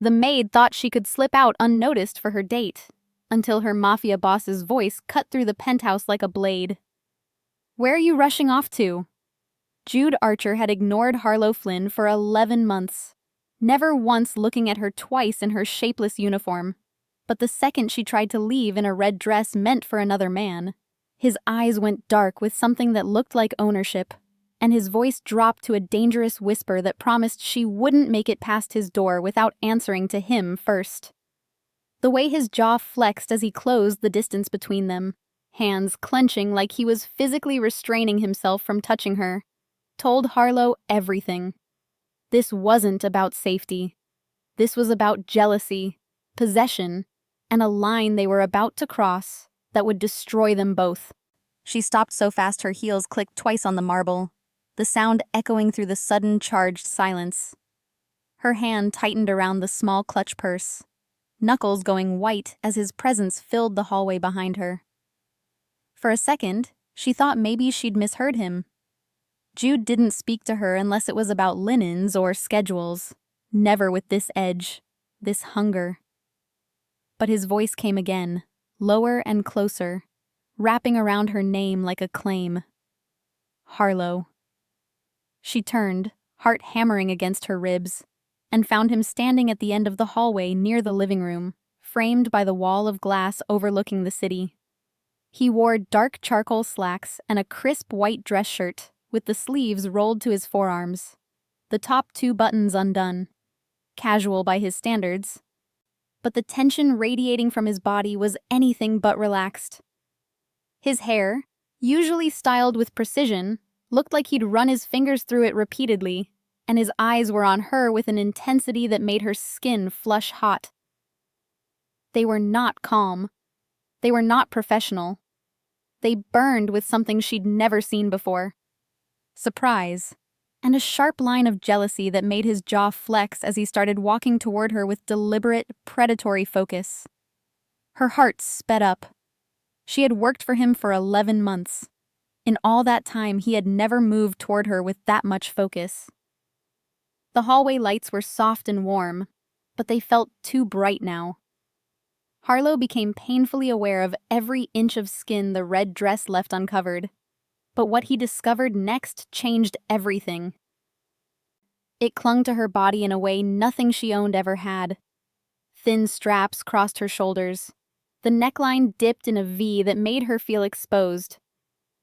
The maid thought she could slip out unnoticed for her date, until her mafia boss's voice cut through the penthouse like a blade. "Where are you rushing off to?" Jude Archer had ignored Harlow Flynn for 11 months, never once looking at her twice in her shapeless uniform. But the second she tried to leave in a red dress meant for another man, his eyes went dark with something that looked like ownership, and his voice dropped to a dangerous whisper that promised she wouldn't make it past his door without answering to him first. The way his jaw flexed as he closed the distance between them, hands clenching like he was physically restraining himself from touching her, told Harlow everything. This wasn't about safety. This was about jealousy, possession, and a line they were about to cross that would destroy them both. She stopped so fast her heels clicked twice on the marble, the sound echoing through the sudden charged silence. Her hand tightened around the small clutch purse, knuckles going white as his presence filled the hallway behind her. For a second, she thought maybe she'd misheard him. Jude didn't speak to her unless it was about linens or schedules, never with this edge, this hunger. But his voice came again, lower and closer, wrapping around her name like a claim. Harlow. She turned, heart hammering against her ribs, and found him standing at the end of the hallway near the living room, framed by the wall of glass overlooking the city. He wore dark charcoal slacks and a crisp white dress shirt, with the sleeves rolled to his forearms, the top 2 buttons undone. Casual by his standards, but the tension radiating from his body was anything but relaxed. His hair, usually styled with precision, looked like he'd run his fingers through it repeatedly, and his eyes were on her with an intensity that made her skin flush hot. They were not calm. They were not professional. They burned with something she'd never seen before. Surprise, and a sharp line of jealousy that made his jaw flex as he started walking toward her with deliberate, predatory focus. Her heart sped up. She had worked for him for 11 months. In all that time, he had never moved toward her with that much focus. The hallway lights were soft and warm, but they felt too bright now. Harlow became painfully aware of every inch of skin the red dress left uncovered. But what he discovered next changed everything. It clung to her body in a way nothing she owned ever had. Thin straps crossed her shoulders. The neckline dipped in a V that made her feel exposed.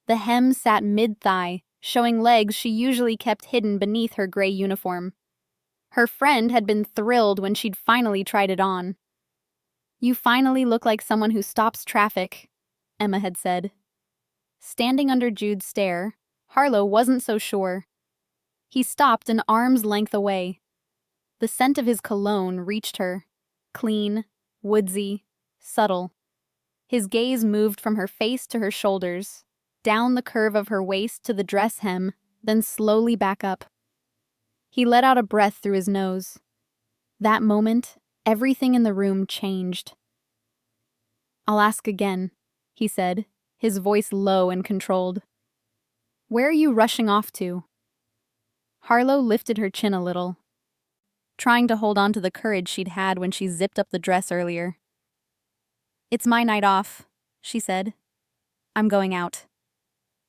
The hem sat mid-thigh, showing legs she usually kept hidden beneath her gray uniform. Her friend had been thrilled when she'd finally tried it on. "You finally look like someone who stops traffic," Emma had said. Standing under Jude's stare, Harlow wasn't so sure. He stopped an arm's length away. The scent of his cologne reached her, clean, woodsy, subtle. His gaze moved from her face to her shoulders, down the curve of her waist to the dress hem, then slowly back up. He let out a breath through his nose. That moment, everything in the room changed. "I'll ask again," he said, his voice low and controlled. "Where are you rushing off to?" Harlow lifted her chin a little, trying to hold on to the courage she'd had when she zipped up the dress earlier. "It's my night off," she said. "I'm going out."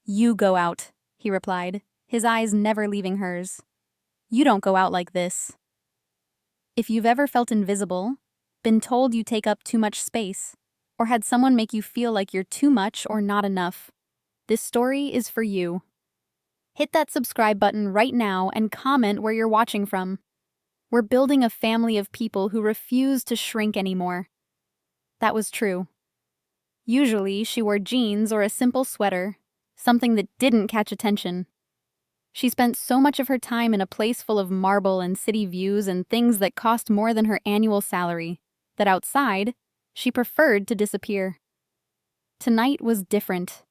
"You go out," he replied, his eyes never leaving hers. "You don't go out like this." If you've ever felt invisible, been told you take up too much space, or had someone make you feel like you're too much or not enough, this story is for you. Hit that subscribe button right now and comment where you're watching from. We're building a family of people who refuse to shrink anymore. That was true. Usually, she wore jeans or a simple sweater, something that didn't catch attention. She spent so much of her time in a place full of marble and city views and things that cost more than her annual salary, that outside, she preferred to disappear. Tonight was different.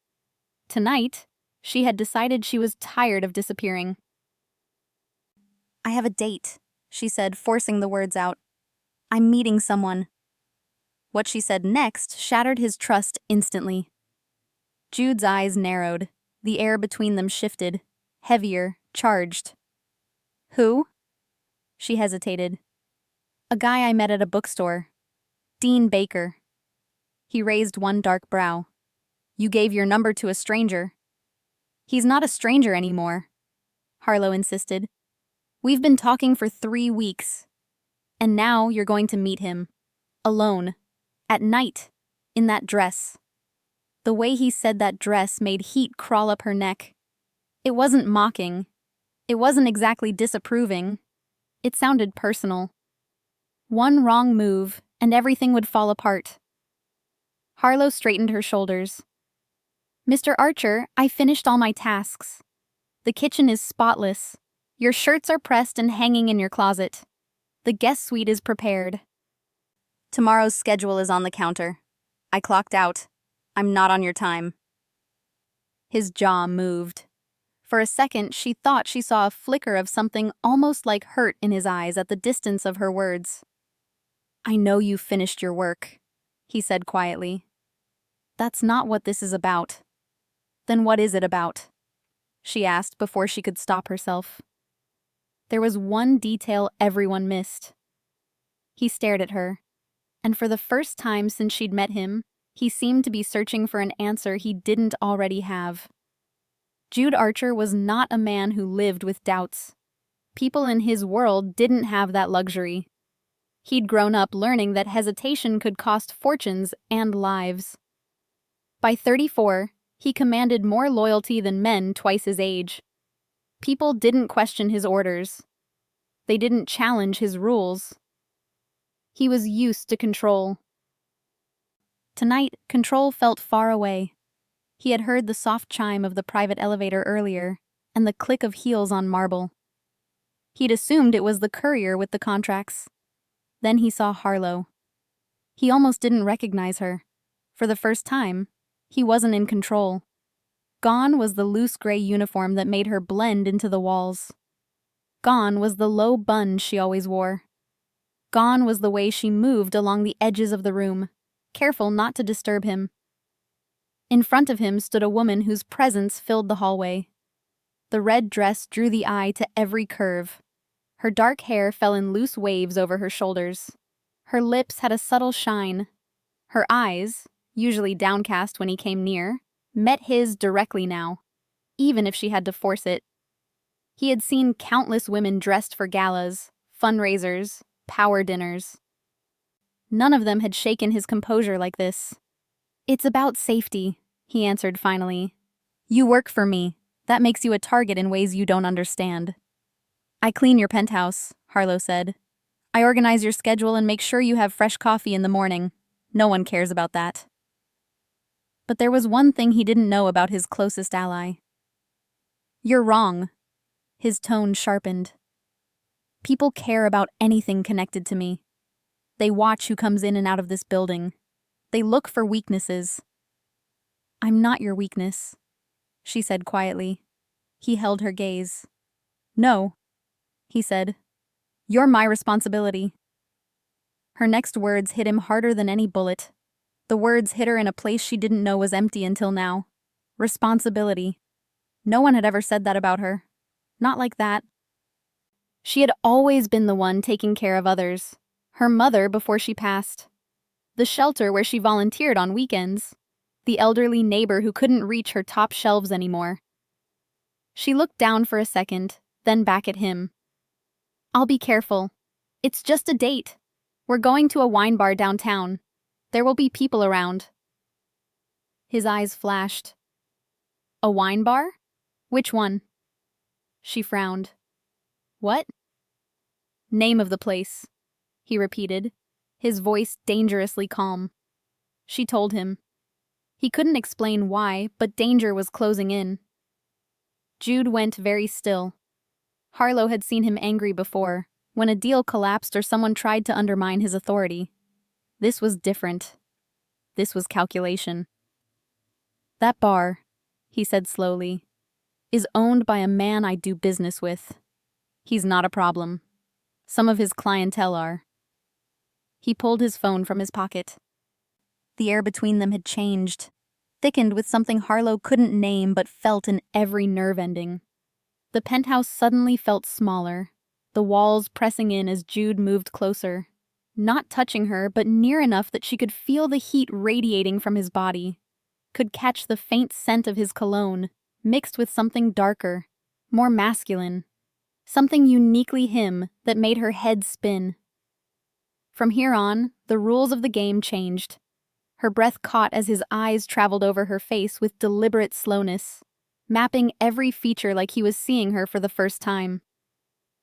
Tonight, she had decided she was tired of disappearing. "I have a date," she said, forcing the words out. "I'm meeting someone." What she said next shattered his trust instantly. Jude's eyes narrowed. The air between them shifted, heavier, charged. "Who?" She hesitated. A guy I met at a bookstore. Dean Baker. He raised one dark brow. You gave your number to a stranger. He's not a stranger anymore, Harlow insisted. We've been talking for 3 weeks. And now you're going to meet him. Alone. At night. In that dress. The way he said that dress made heat crawl up her neck. It wasn't mocking. It wasn't exactly disapproving. It sounded personal. One wrong move, and everything would fall apart. Harlow straightened her shoulders. Mr. Archer, I finished all my tasks. The kitchen is spotless. Your shirts are pressed and hanging in your closet. The guest suite is prepared. Tomorrow's schedule is on the counter. I clocked out. I'm not on your time. His jaw moved. For a second, she thought she saw a flicker of something almost like hurt in his eyes at the distance of her words. I know you finished your work, he said quietly. That's not what this is about. Then what is it about? She asked before she could stop herself. There was one detail everyone missed. He stared at her, and for the first time since she'd met him, he seemed to be searching for an answer he didn't already have. Jude Archer was not a man who lived with doubts. People in his world didn't have that luxury. He'd grown up learning that hesitation could cost fortunes and lives. By 34, he commanded more loyalty than men twice his age. People didn't question his orders. They didn't challenge his rules. He was used to control. Tonight, control felt far away. He had heard the soft chime of the private elevator earlier, and the click of heels on marble. He'd assumed it was the courier with the contracts. Then he saw Harlow. He almost didn't recognize her. For the first time, he wasn't in control. Gone was the loose gray uniform that made her blend into the walls. Gone was the low bun she always wore. Gone was the way she moved along the edges of the room, careful not to disturb him. In front of him stood a woman whose presence filled the hallway. The red dress drew the eye to every curve. Her dark hair fell in loose waves over her shoulders. Her lips had a subtle shine. Her eyes, usually downcast when he came near, met his directly now, even if she had to force it. He had seen countless women dressed for galas, fundraisers, power dinners. None of them had shaken his composure like this. It's about safety, he answered finally. You work for me. That makes you a target in ways you don't understand. I clean your penthouse, Harlow said. I organize your schedule and make sure you have fresh coffee in the morning. No one cares about that. But there was one thing he didn't know about his closest ally. You're wrong. His tone sharpened. People care about anything connected to me. They watch who comes in and out of this building. They look for weaknesses. I'm not your weakness, she said quietly. He held her gaze. No, he said. You're my responsibility. Her next words hit him harder than any bullet. The words hit her in a place she didn't know was empty until now. Responsibility. No one had ever said that about her. Not like that. She had always been the one taking care of others. Her mother before she passed. The shelter where she volunteered on weekends. The elderly neighbor who couldn't reach her top shelves anymore. She looked down for a second, then back at him. I'll be careful. It's just a date. We're going to a wine bar downtown. There will be people around. His eyes flashed. A wine bar? Which one? She frowned. What? Name of the place, he repeated, his voice dangerously calm. She told him. He couldn't explain why, but danger was closing in. Jude went very still. Harlow had seen him angry before, when a deal collapsed or someone tried to undermine his authority. This was different. This was calculation. That bar, he said slowly, is owned by a man I do business with. He's not a problem. Some of his clientele are. He pulled his phone from his pocket. The air between them had changed, thickened with something Harlow couldn't name but felt in every nerve ending. The penthouse suddenly felt smaller, the walls pressing in as Jude moved closer, not touching her but near enough that she could feel the heat radiating from his body, could catch the faint scent of his cologne, mixed with something darker, more masculine, something uniquely him that made her head spin. From here on, the rules of the game changed. Her breath caught as his eyes traveled over her face with deliberate slowness, mapping every feature like he was seeing her for the first time.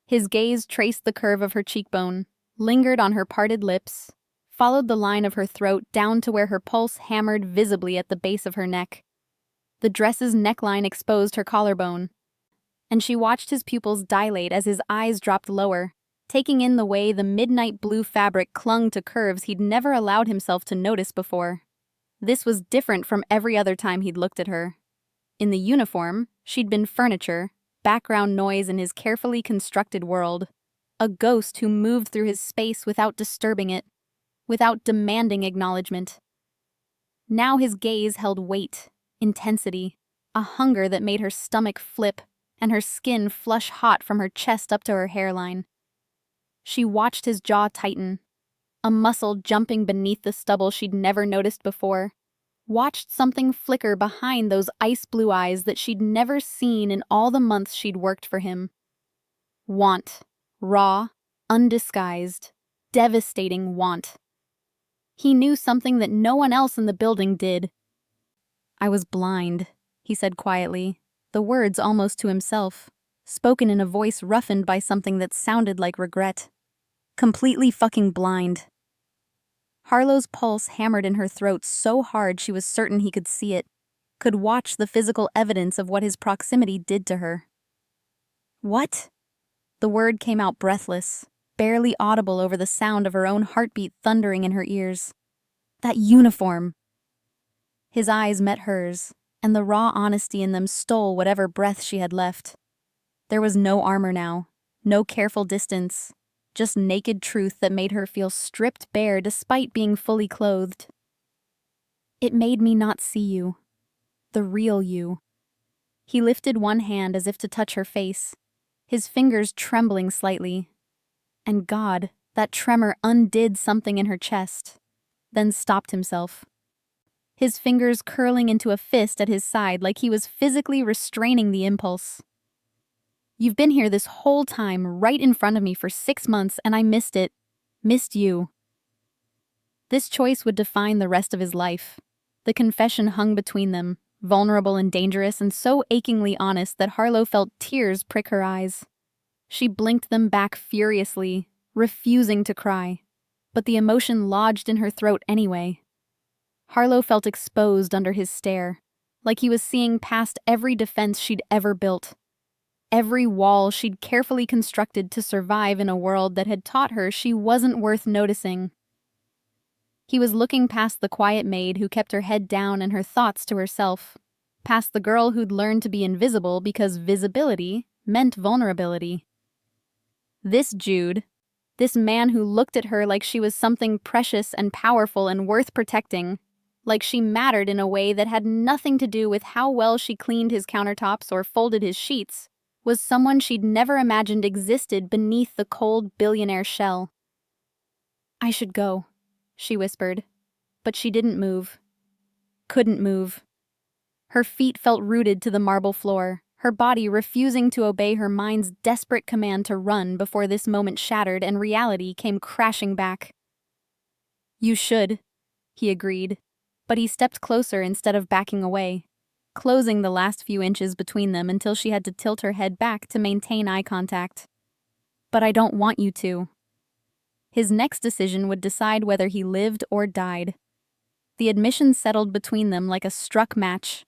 His gaze traced the curve of her cheekbone, lingered on her parted lips, followed the line of her throat down to where her pulse hammered visibly at the base of her neck. The dress's neckline exposed her collarbone, and she watched his pupils dilate as his eyes dropped lower, taking in the way the midnight blue fabric clung to curves he'd never allowed himself to notice before. This was different from every other time he'd looked at her. In the uniform, she'd been furniture, background noise in his carefully constructed world, a ghost who moved through his space without disturbing it, without demanding acknowledgement. Now his gaze held weight, intensity, a hunger that made her stomach flip and her skin flush hot from her chest up to her hairline. She watched his jaw tighten, a muscle jumping beneath the stubble she'd never noticed before, watched something flicker behind those ice-blue eyes that she'd never seen in all the months she'd worked for him. Want. Raw, undisguised, devastating want. He knew something that no one else in the building did. "I was blind," he said quietly, the words almost to himself, spoken in a voice roughened by something that sounded like regret. "Completely fucking blind." Harlow's pulse hammered in her throat so hard she was certain he could see it, could watch the physical evidence of what his proximity did to her. "What?" The word came out breathless, barely audible over the sound of her own heartbeat thundering in her ears. "That uniform." His eyes met hers, and the raw honesty in them stole whatever breath she had left. There was no armor now, no careful distance, just naked truth that made her feel stripped bare despite being fully clothed. "It made me not see you. The real you." He lifted one hand as if to touch her face, his fingers trembling slightly. And God, that tremor undid something in her chest, then stopped himself. His fingers curling into a fist at his side like he was physically restraining the impulse. "You've been here this whole time, right in front of me for 6 months, and I missed it. Missed you." This choice would define the rest of his life. The confession hung between them, vulnerable and dangerous and so achingly honest that Harlow felt tears prick her eyes. She blinked them back furiously, refusing to cry, but the emotion lodged in her throat anyway. Harlow felt exposed under his stare, like he was seeing past every defense she'd ever built, every wall she'd carefully constructed to survive in a world that had taught her she wasn't worth noticing. He was looking past the quiet maid who kept her head down and her thoughts to herself, past the girl who'd learned to be invisible because visibility meant vulnerability. This Jude, this man who looked at her like she was something precious and powerful and worth protecting, like she mattered in a way that had nothing to do with how well she cleaned his countertops or folded his sheets, was someone she'd never imagined existed beneath the cold billionaire shell. "I should go," she whispered, but she didn't move. Couldn't move. Her feet felt rooted to the marble floor, her body refusing to obey her mind's desperate command to run before this moment shattered and reality came crashing back. "You should," he agreed, but he stepped closer instead of backing away, closing the last few inches between them until she had to tilt her head back to maintain eye contact. "But I don't want you to." His next decision would decide whether he lived or died. The admission settled between them like a struck match.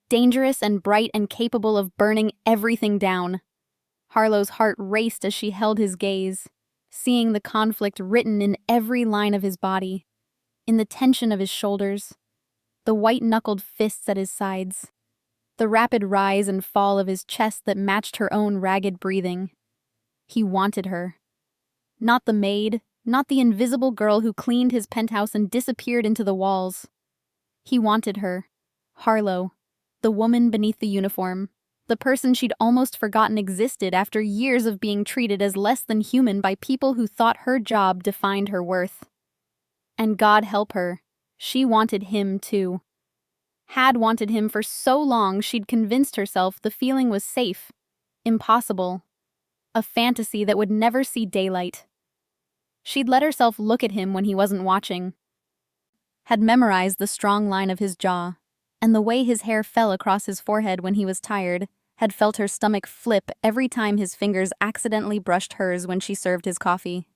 Dangerous and bright and capable of burning everything down. Harlow's heart raced as she held his gaze, seeing the conflict written in every line of his body, in the tension of his shoulders, the white-knuckled fists at his sides, the rapid rise and fall of his chest that matched her own ragged breathing. He wanted her. Not the maid, not the invisible girl who cleaned his penthouse and disappeared into the walls. He wanted her, Harlow, the woman beneath the uniform, the person she'd almost forgotten existed after years of being treated as less than human by people who thought her job defined her worth. And God help her, she wanted him too. Had wanted him for so long she'd convinced herself the feeling was safe, impossible, a fantasy that would never see daylight. She'd let herself look at him when he wasn't watching, had memorized the strong line of his jaw, and the way his hair fell across his forehead when he was tired, had felt her stomach flip every time his fingers accidentally brushed hers when she served his coffee.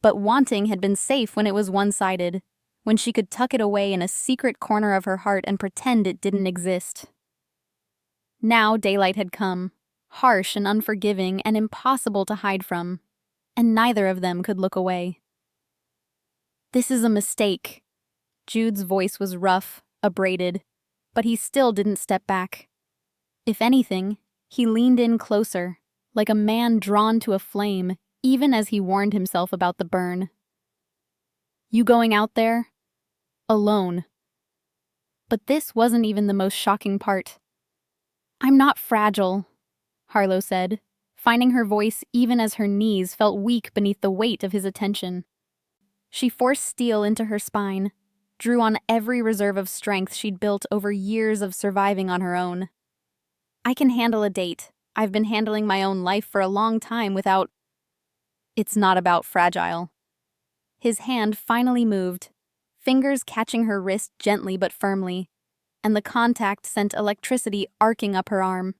But wanting had been safe when it was one-sided, when she could tuck it away in a secret corner of her heart and pretend it didn't exist. Now daylight had come, harsh and unforgiving and impossible to hide from, and neither of them could look away. "This is a mistake." Jude's voice was rough, abraded, but he still didn't step back. If anything, he leaned in closer, like a man drawn to a flame, even as he warned himself about the burn. "You going out there? Alone." But this wasn't even the most shocking part. "I'm not fragile," Harlow said, finding her voice even as her knees felt weak beneath the weight of his attention. She forced steel into her spine, drew on every reserve of strength she'd built over years of surviving on her own. "I can handle a date. I've been handling my own life for a long time without—" "It's not about fragile." His hand finally moved, fingers catching her wrist gently but firmly, and the contact sent electricity arcing up her arm.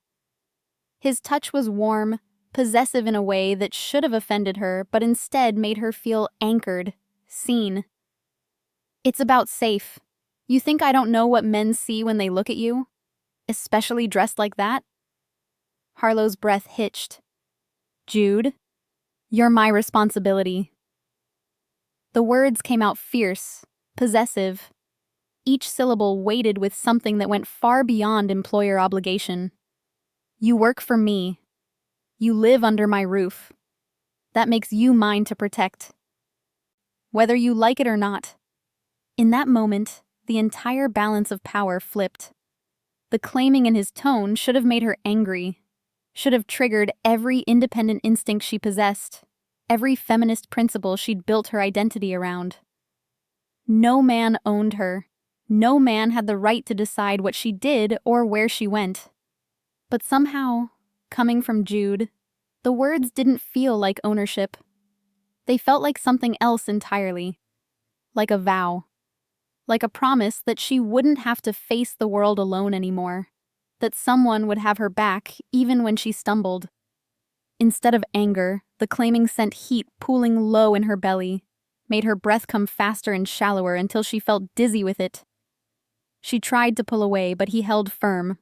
His touch was warm, possessive in a way that should have offended her, but instead made her feel anchored, seen. "It's about safe. You think I don't know what men see when they look at you? Especially dressed like that?" Harlow's breath hitched. "Jude, you're my responsibility." The words came out fierce, possessive, each syllable weighted with something that went far beyond employer obligation. "You work for me. You live under my roof. That makes you mine to protect. Whether you like it or not." In that moment, the entire balance of power flipped. The claiming in his tone should have made her angry, should have triggered every independent instinct she possessed, every feminist principle she'd built her identity around. No man owned her. No man had the right to decide what she did or where she went. But somehow, coming from Jude, the words didn't feel like ownership. They felt like something else entirely. Like a vow. Like a promise that she wouldn't have to face the world alone anymore. That someone would have her back even when she stumbled. Instead of anger, the claiming sent heat pooling low in her belly, made her breath come faster and shallower until she felt dizzy with it. She tried to pull away, but he held firm,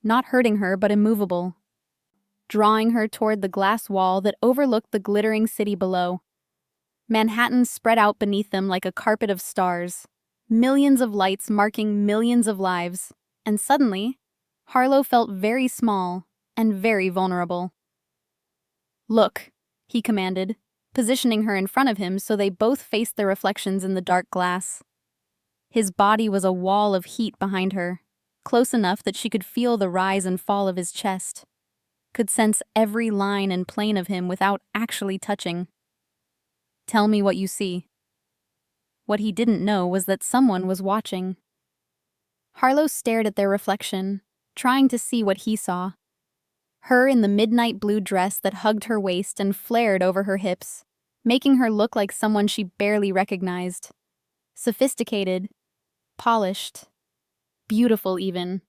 not hurting her but immovable, drawing her toward the glass wall that overlooked the glittering city below. Manhattan spread out beneath them like a carpet of stars, millions of lights marking millions of lives, and suddenly, Harlow felt very small and very vulnerable. "Look," he commanded, positioning her in front of him so they both faced their reflections in the dark glass. His body was a wall of heat behind her, close enough that she could feel the rise and fall of his chest, could sense every line and plane of him without actually touching. "Tell me what you see." What he didn't know was that someone was watching. Harlow stared at their reflection, trying to see what he saw. Her in the midnight blue dress that hugged her waist and flared over her hips, making her look like someone she barely recognized. Sophisticated, polished, beautiful even.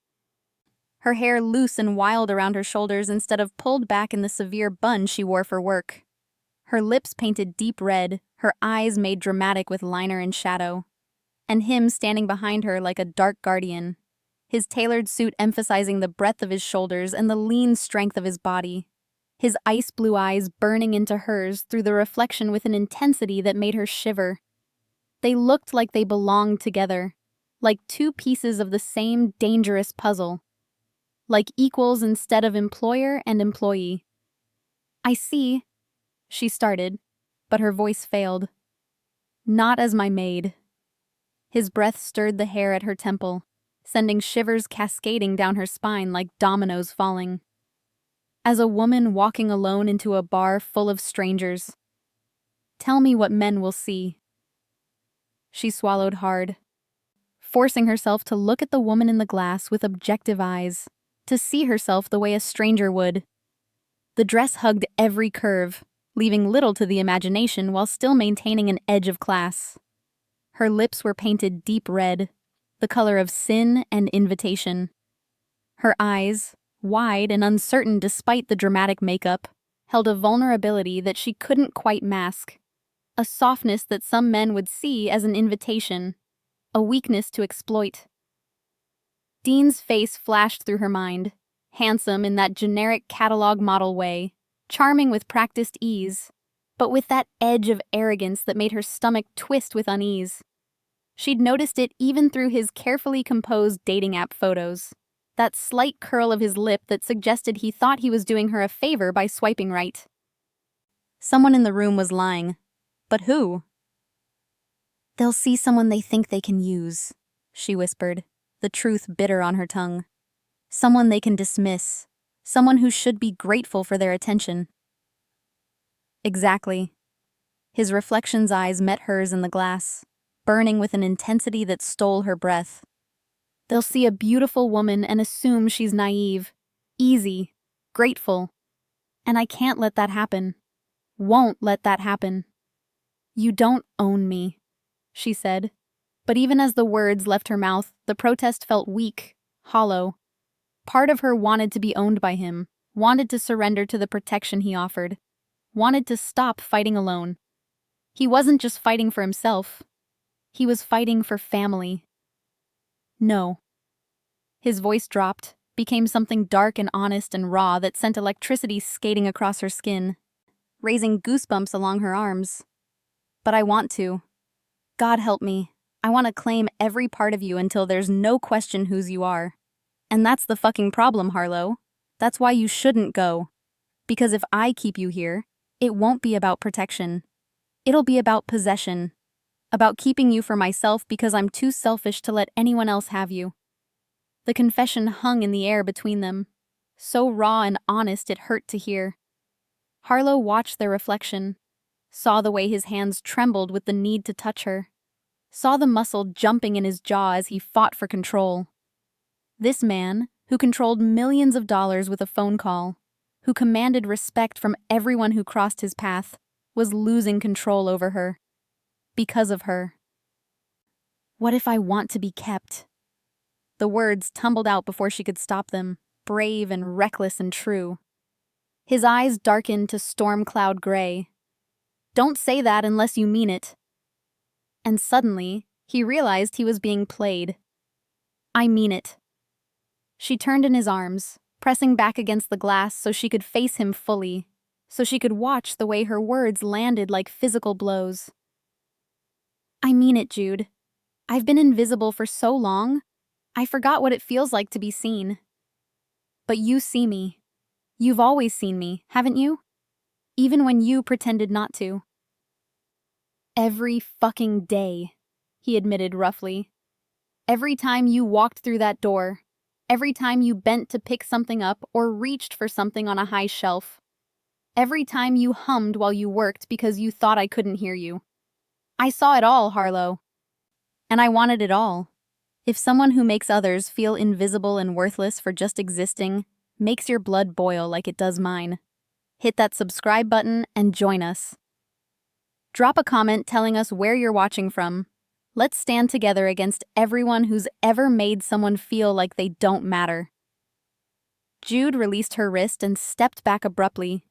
Her hair loose and wild around her shoulders instead of pulled back in the severe bun she wore for work. Her lips painted deep red, her eyes made dramatic with liner and shadow. And him standing behind her like a dark guardian, his tailored suit emphasizing the breadth of his shoulders and the lean strength of his body, his ice blue eyes burning into hers through the reflection with an intensity that made her shiver. They looked like they belonged together, like two pieces of the same dangerous puzzle, like equals instead of employer and employee. "I see," she started, but her voice failed. "Not as my maid." His breath stirred the hair at her temple, sending shivers cascading down her spine like dominoes falling. as a woman walking alone into a bar full of strangers. Tell me what men will see. She swallowed hard, forcing herself to look at the woman in the glass with objective eyes, to see herself the way a stranger would. The dress hugged every curve, leaving little to the imagination while still maintaining an edge of class. Her lips were painted deep red, the color of sin and invitation. Her eyes, wide and uncertain despite the dramatic makeup, held a vulnerability that she couldn't quite mask, a softness that some men would see as an invitation, a weakness to exploit. Dean's face flashed through her mind, handsome in that generic catalog model way, charming with practiced ease, but with that edge of arrogance that made her stomach twist with unease. She'd noticed it even through his carefully composed dating app photos, that slight curl of his lip that suggested he thought he was doing her a favor by swiping right. Someone in the room was lying. But who? They'll see someone they think they can use, she whispered, the truth bitter on her tongue. Someone they can dismiss, someone who should be grateful for their attention. Exactly. His reflection's eyes met hers in the glass, burning with an intensity that stole her breath. They'll see a beautiful woman and assume she's naive, easy, grateful. And I can't let that happen. Won't let that happen. You don't own me, she said. But even as the words left her mouth, the protest felt weak, hollow. Part of her wanted to be owned by him, wanted to surrender to the protection he offered, wanted to stop fighting alone. He wasn't just fighting for himself. He was fighting for family. No. His voice dropped, became something dark and honest and raw that sent electricity skating across her skin, raising goosebumps along her arms. But I want to. God help me. I want to claim every part of you until there's no question whose you are. And that's the fucking problem, Harlow. That's why you shouldn't go. Because if I keep you here, it won't be about protection. It'll be about possession. About keeping you for myself because I'm too selfish to let anyone else have you. The confession hung in the air between them, so raw and honest it hurt to hear. Harlow watched their reflection, saw the way his hands trembled with the need to touch her, saw the muscle jumping in his jaw as he fought for control. This man, who controlled millions of dollars with a phone call, who commanded respect from everyone who crossed his path, was losing control over her. Because of her. What if I want to be kept? The words tumbled out before she could stop them, brave and reckless and true. His eyes darkened to storm cloud gray. Don't say that unless you mean it. And suddenly, he realized he was being played. I mean it. She turned in his arms, pressing back against the glass so she could face him fully, so she could watch the way her words landed like physical blows. I mean it, Jude. I've been invisible for so long, I forgot what it feels like to be seen. But you see me. You've always seen me, haven't you? Even when you pretended not to. Every fucking day, he admitted roughly. Every time you walked through that door, every time you bent to pick something up or reached for something on a high shelf, every time you hummed while you worked because you thought I couldn't hear you. I saw it all, Harlow. And I wanted it all. If someone who makes others feel invisible and worthless for just existing makes your blood boil like it does mine, hit that subscribe button and join us. Drop a comment telling us where you're watching from. Let's stand together against everyone who's ever made someone feel like they don't matter. Jude released her wrist and stepped back abruptly,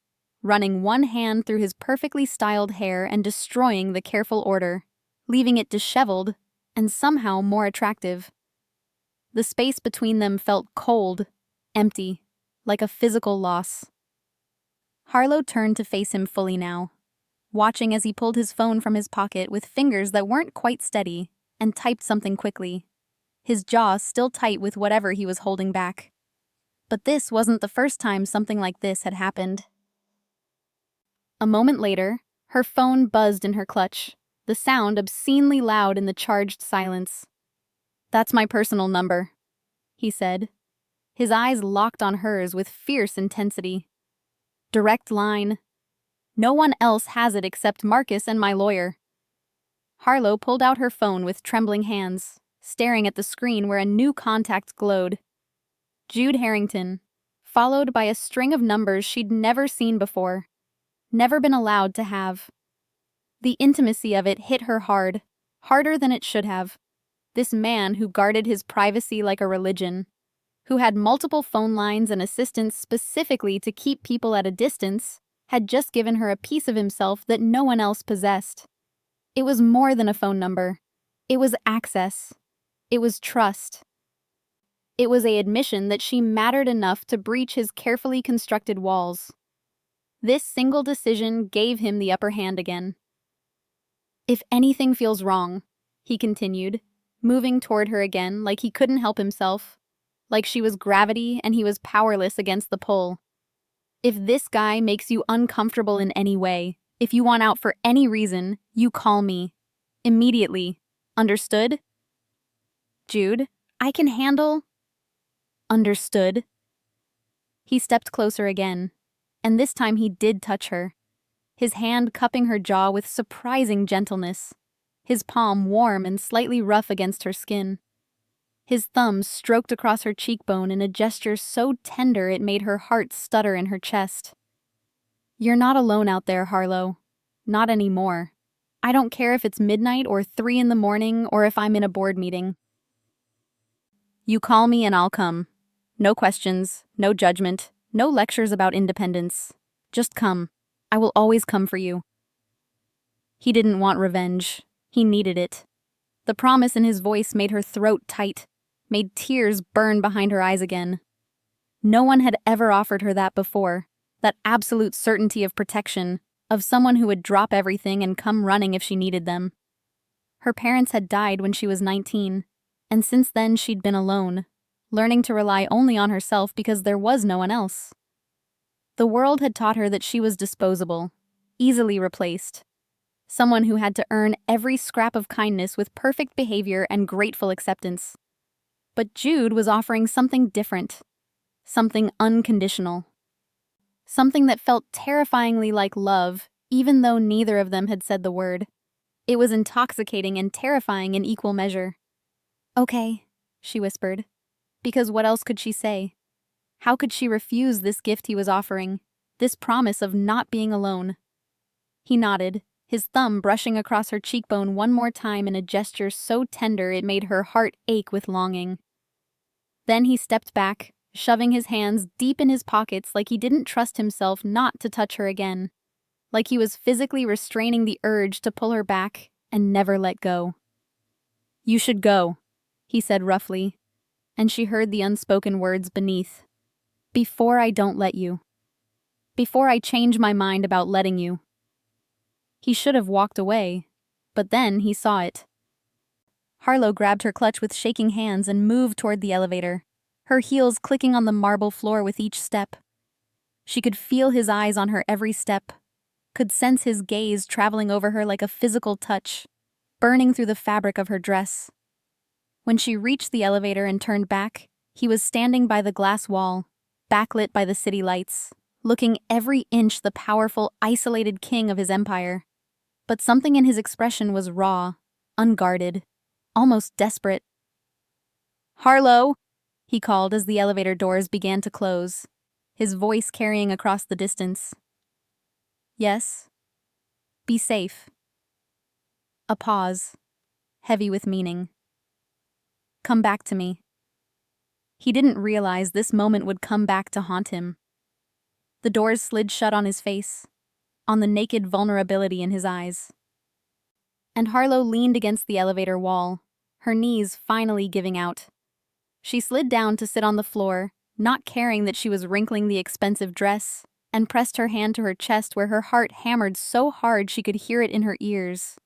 running one hand through his perfectly styled hair and destroying the careful order, leaving it disheveled and somehow more attractive. The space between them felt cold, empty, like a physical loss. Harlow turned to face him fully now, watching as he pulled his phone from his pocket with fingers that weren't quite steady and typed something quickly, his jaw still tight with whatever he was holding back. But this wasn't the first time something like this had happened. A moment later, her phone buzzed in her clutch, the sound obscenely loud in the charged silence. "That's my personal number," he said, his eyes locked on hers with fierce intensity. Direct line. No one else has it except Marcus and my lawyer. Harlow pulled out her phone with trembling hands, staring at the screen where a new contact glowed. Jude Harrington, followed by a string of numbers she'd never seen before, never been allowed to have. The intimacy of it hit her hard, harder than it should have. This man who guarded his privacy like a religion, who had multiple phone lines and assistants specifically to keep people at a distance, had just given her a piece of himself that no one else possessed. It was more than a phone number. It was access. It was trust. It was an admission that she mattered enough to breach his carefully constructed walls. This single decision gave him the upper hand again. If anything feels wrong, he continued, moving toward her again like he couldn't help himself, like she was gravity and he was powerless against the pull. If this guy makes you uncomfortable in any way, if you want out for any reason, you call me. Immediately. Understood? Jude, I can handle... Understood. He stepped closer again, and this time he did touch her, his hand cupping her jaw with surprising gentleness, his palm warm and slightly rough against her skin. His thumb stroked across her cheekbone in a gesture so tender it made her heart stutter in her chest. You're not alone out there, Harlow. Not anymore. I don't care if it's midnight or 3 in the morning or if I'm in a board meeting. You call me and I'll come. No questions, no judgment, no lectures about independence. Just come. I will always come for you. He didn't want revenge. He needed it. The promise in his voice made her throat tight, made tears burn behind her eyes again. No one had ever offered her that before, that absolute certainty of protection, of someone who would drop everything and come running if she needed them. Her parents had died when she was 19, and since then she'd been alone, learning to rely only on herself because there was no one else. The world had taught her that she was disposable, easily replaced, someone who had to earn every scrap of kindness with perfect behavior and grateful acceptance. But Jude was offering something different, something unconditional, something that felt terrifyingly like love, even though neither of them had said the word. It was intoxicating and terrifying in equal measure. Okay, she whispered, because what else could she say? How could she refuse this gift he was offering, this promise of not being alone? He nodded, his thumb brushing across her cheekbone one more time in a gesture so tender it made her heart ache with longing. Then he stepped back, shoving his hands deep in his pockets like he didn't trust himself not to touch her again, like he was physically restraining the urge to pull her back and never let go. You should go, he said roughly, and she heard the unspoken words beneath. Before I don't let you. Before I change my mind about letting you. He should have walked away, but then he saw it. Harlow grabbed her clutch with shaking hands and moved toward the elevator, her heels clicking on the marble floor with each step. She could feel his eyes on her every step, could sense his gaze traveling over her like a physical touch, burning through the fabric of her dress. When she reached the elevator and turned back, he was standing by the glass wall, backlit by the city lights, looking every inch the powerful, isolated king of his empire. But something in his expression was raw, unguarded, almost desperate. Harlow, he called as the elevator doors began to close, his voice carrying across the distance. Yes. Be safe. A pause, heavy with meaning. Come back to me. He didn't realize this moment would come back to haunt him. The doors slid shut on his face, on the naked vulnerability in his eyes. And Harlow leaned against the elevator wall, her knees finally giving out. She slid down to sit on the floor, not caring that she was wrinkling the expensive dress, and pressed her hand to her chest where her heart hammered so hard she could hear it in her ears,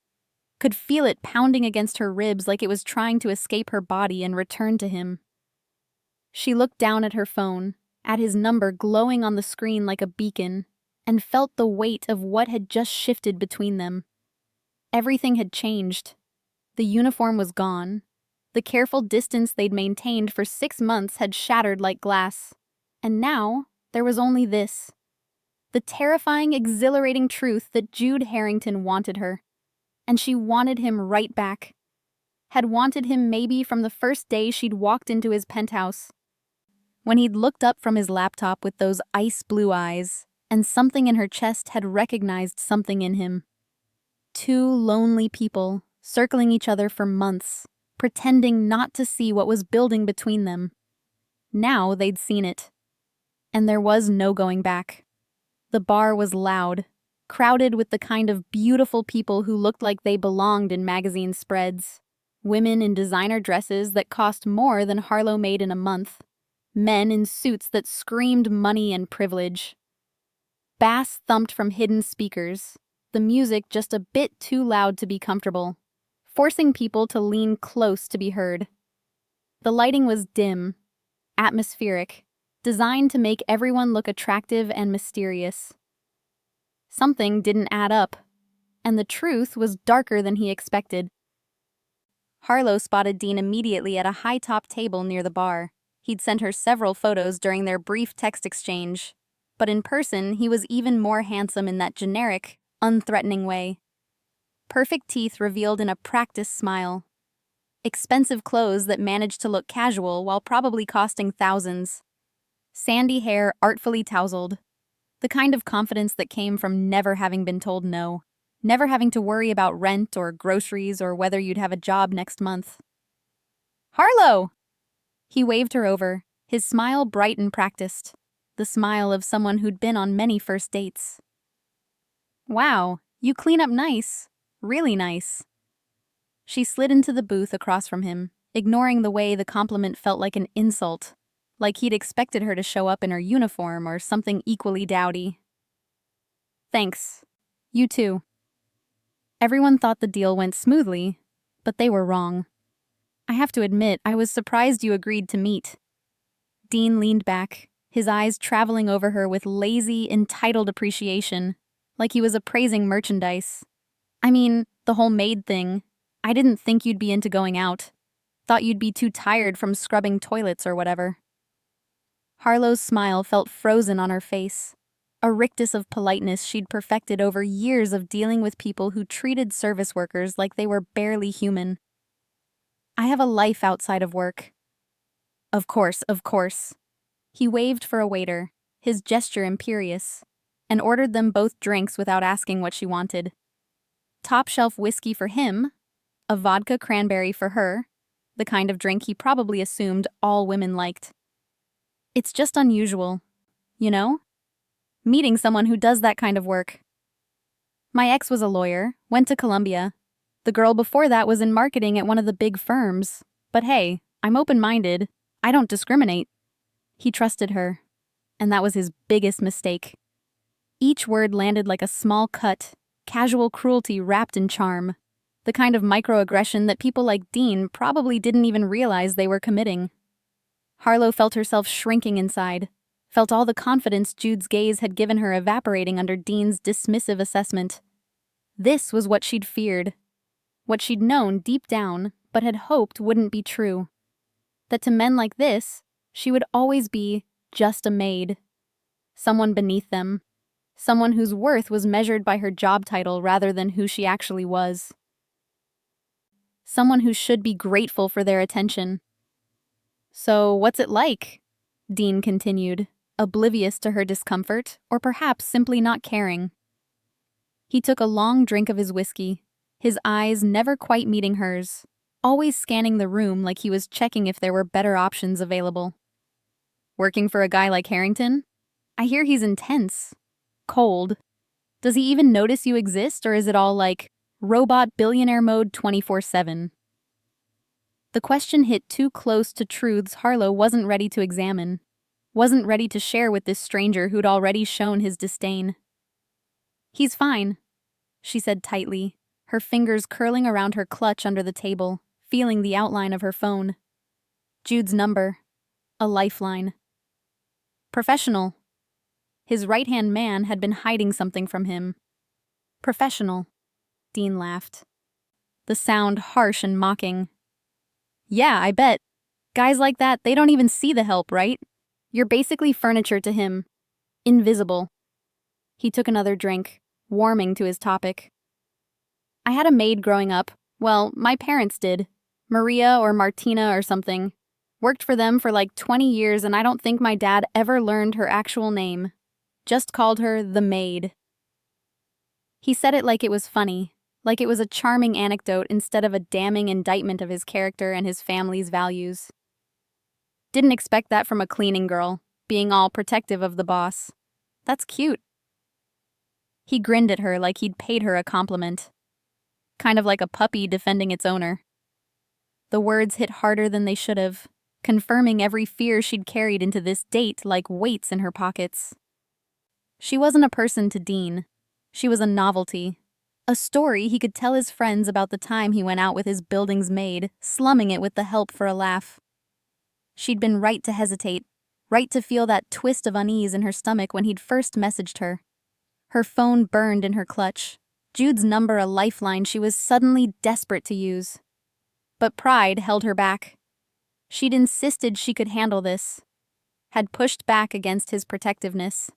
could feel it pounding against her ribs like it was trying to escape her body and return to him. She looked down at her phone, at his number glowing on the screen like a beacon, and felt the weight of what had just shifted between them. Everything had changed. The uniform was gone. The careful distance they'd maintained for 6 months had shattered like glass. And now, there was only this. The terrifying, exhilarating truth that Jude Harrington wanted her. And she wanted him right back. Had wanted him maybe from the first day she'd walked into his penthouse. When he'd looked up from his laptop with those ice blue eyes, and something in her chest had recognized something in him. Two lonely people, circling each other for months, pretending not to see what was building between them. Now they'd seen it. And there was no going back. The bar was loud, crowded with the kind of beautiful people who looked like they belonged in magazine spreads. Women in designer dresses that cost more than Harlow made in a month. Men in suits that screamed money and privilege. Bass thumped from hidden speakers, the music just a bit too loud to be comfortable, forcing people to lean close to be heard. The lighting was dim, atmospheric, designed to make everyone look attractive and mysterious. Something didn't add up, and the truth was darker than he expected. Harlow spotted Dean immediately at a high-top table near the bar. He'd sent her several photos during their brief text exchange, but in person he was even more handsome in that generic, unthreatening way. Perfect teeth revealed in a practiced smile. Expensive clothes that managed to look casual while probably costing thousands. Sandy hair artfully tousled. The kind of confidence that came from never having been told no. Never having to worry about rent or groceries or whether you'd have a job next month. "Harlow!" He waved her over, his smile bright and practiced. The smile of someone who'd been on many first dates. "Wow, you clean up nice. Really nice." She slid into the booth across from him, ignoring the way the compliment felt like an insult, like he'd expected her to show up in her uniform or something equally dowdy. "Thanks. You too." Everyone thought the deal went smoothly, but they were wrong. "I have to admit, I was surprised you agreed to meet." Dean leaned back, his eyes traveling over her with lazy, entitled appreciation, like he was appraising merchandise. "I mean, the whole Maid thing. I didn't think you'd be into going out. Thought you'd be too tired from scrubbing toilets or whatever." Harlow's smile felt frozen on her face, a rictus of politeness she'd perfected over years of dealing with people who treated service workers like they were barely human. "I have a life outside of work." Of course, of course." He waved for a waiter, his gesture imperious, and ordered them both drinks without asking what she wanted. Top-shelf whiskey for him, a vodka cranberry for her, the kind of drink he probably assumed all women liked. "It's just unusual, you know? Meeting someone who does that kind of work. My ex was a lawyer, went to Columbia. The girl before that was in marketing at one of the big firms. But hey, I'm open-minded. I don't discriminate." He trusted her, and that was his biggest mistake. Each word landed like a small cut, casual cruelty wrapped in charm, the kind of microaggression that people like Dean probably didn't even realize they were committing. Harlow felt herself shrinking inside, felt all the confidence Jude's gaze had given her evaporating under Dean's dismissive assessment. This was what she'd feared, what she'd known deep down but had hoped wouldn't be true. That to men like this, she would always be just a maid. Someone beneath them. Someone whose worth was measured by her job title rather than who she actually was. Someone who should be grateful for their attention. "So, what's it like?" Dean continued, oblivious to her discomfort, or perhaps simply not caring. He took a long drink of his whiskey, his eyes never quite meeting hers, always scanning the room like he was checking if there were better options available. "Working for a guy like Harrington? I hear he's intense. Cold. Does he even notice you exist, or is it all like robot billionaire mode 24/7? The question hit too close to truths Harlow wasn't ready to examine, wasn't ready to share with this stranger who'd already shown his disdain. "He's fine," she said tightly, her fingers curling around her clutch under the table, feeling the outline of her phone. Jude's number. A lifeline. Professional. His right-hand man had been hiding something from him. Professional. Dean laughed. The sound harsh and mocking. "Yeah, I bet. Guys like that, they don't even see the help, right? You're basically furniture to him. Invisible." He took another drink, warming to his topic. I had a maid growing up. Well, my parents did. Maria or Martina or something. Worked for them for like 20 years and I don't think my dad ever learned her actual name. Just called her the Maid. He said it like it was funny, like it was a charming anecdote instead of a damning indictment of his character and his family's values. Didn't expect that from a cleaning girl, being all protective of the boss. That's cute. He grinned at her like he'd paid her a compliment. Kind of like a puppy defending its owner. The words hit harder than they should have, confirming every fear she'd carried into this date like weights in her pockets. She wasn't a person to Dean. She was a novelty. A story he could tell his friends about the time he went out with his building's maid, slumming it with the help for a laugh. She'd been right to hesitate, right to feel that twist of unease in her stomach when he'd first messaged her. Her phone burned in her clutch, Jude's number a lifeline she was suddenly desperate to use. But pride held her back. She'd insisted she could handle this, had pushed back against his protectiveness.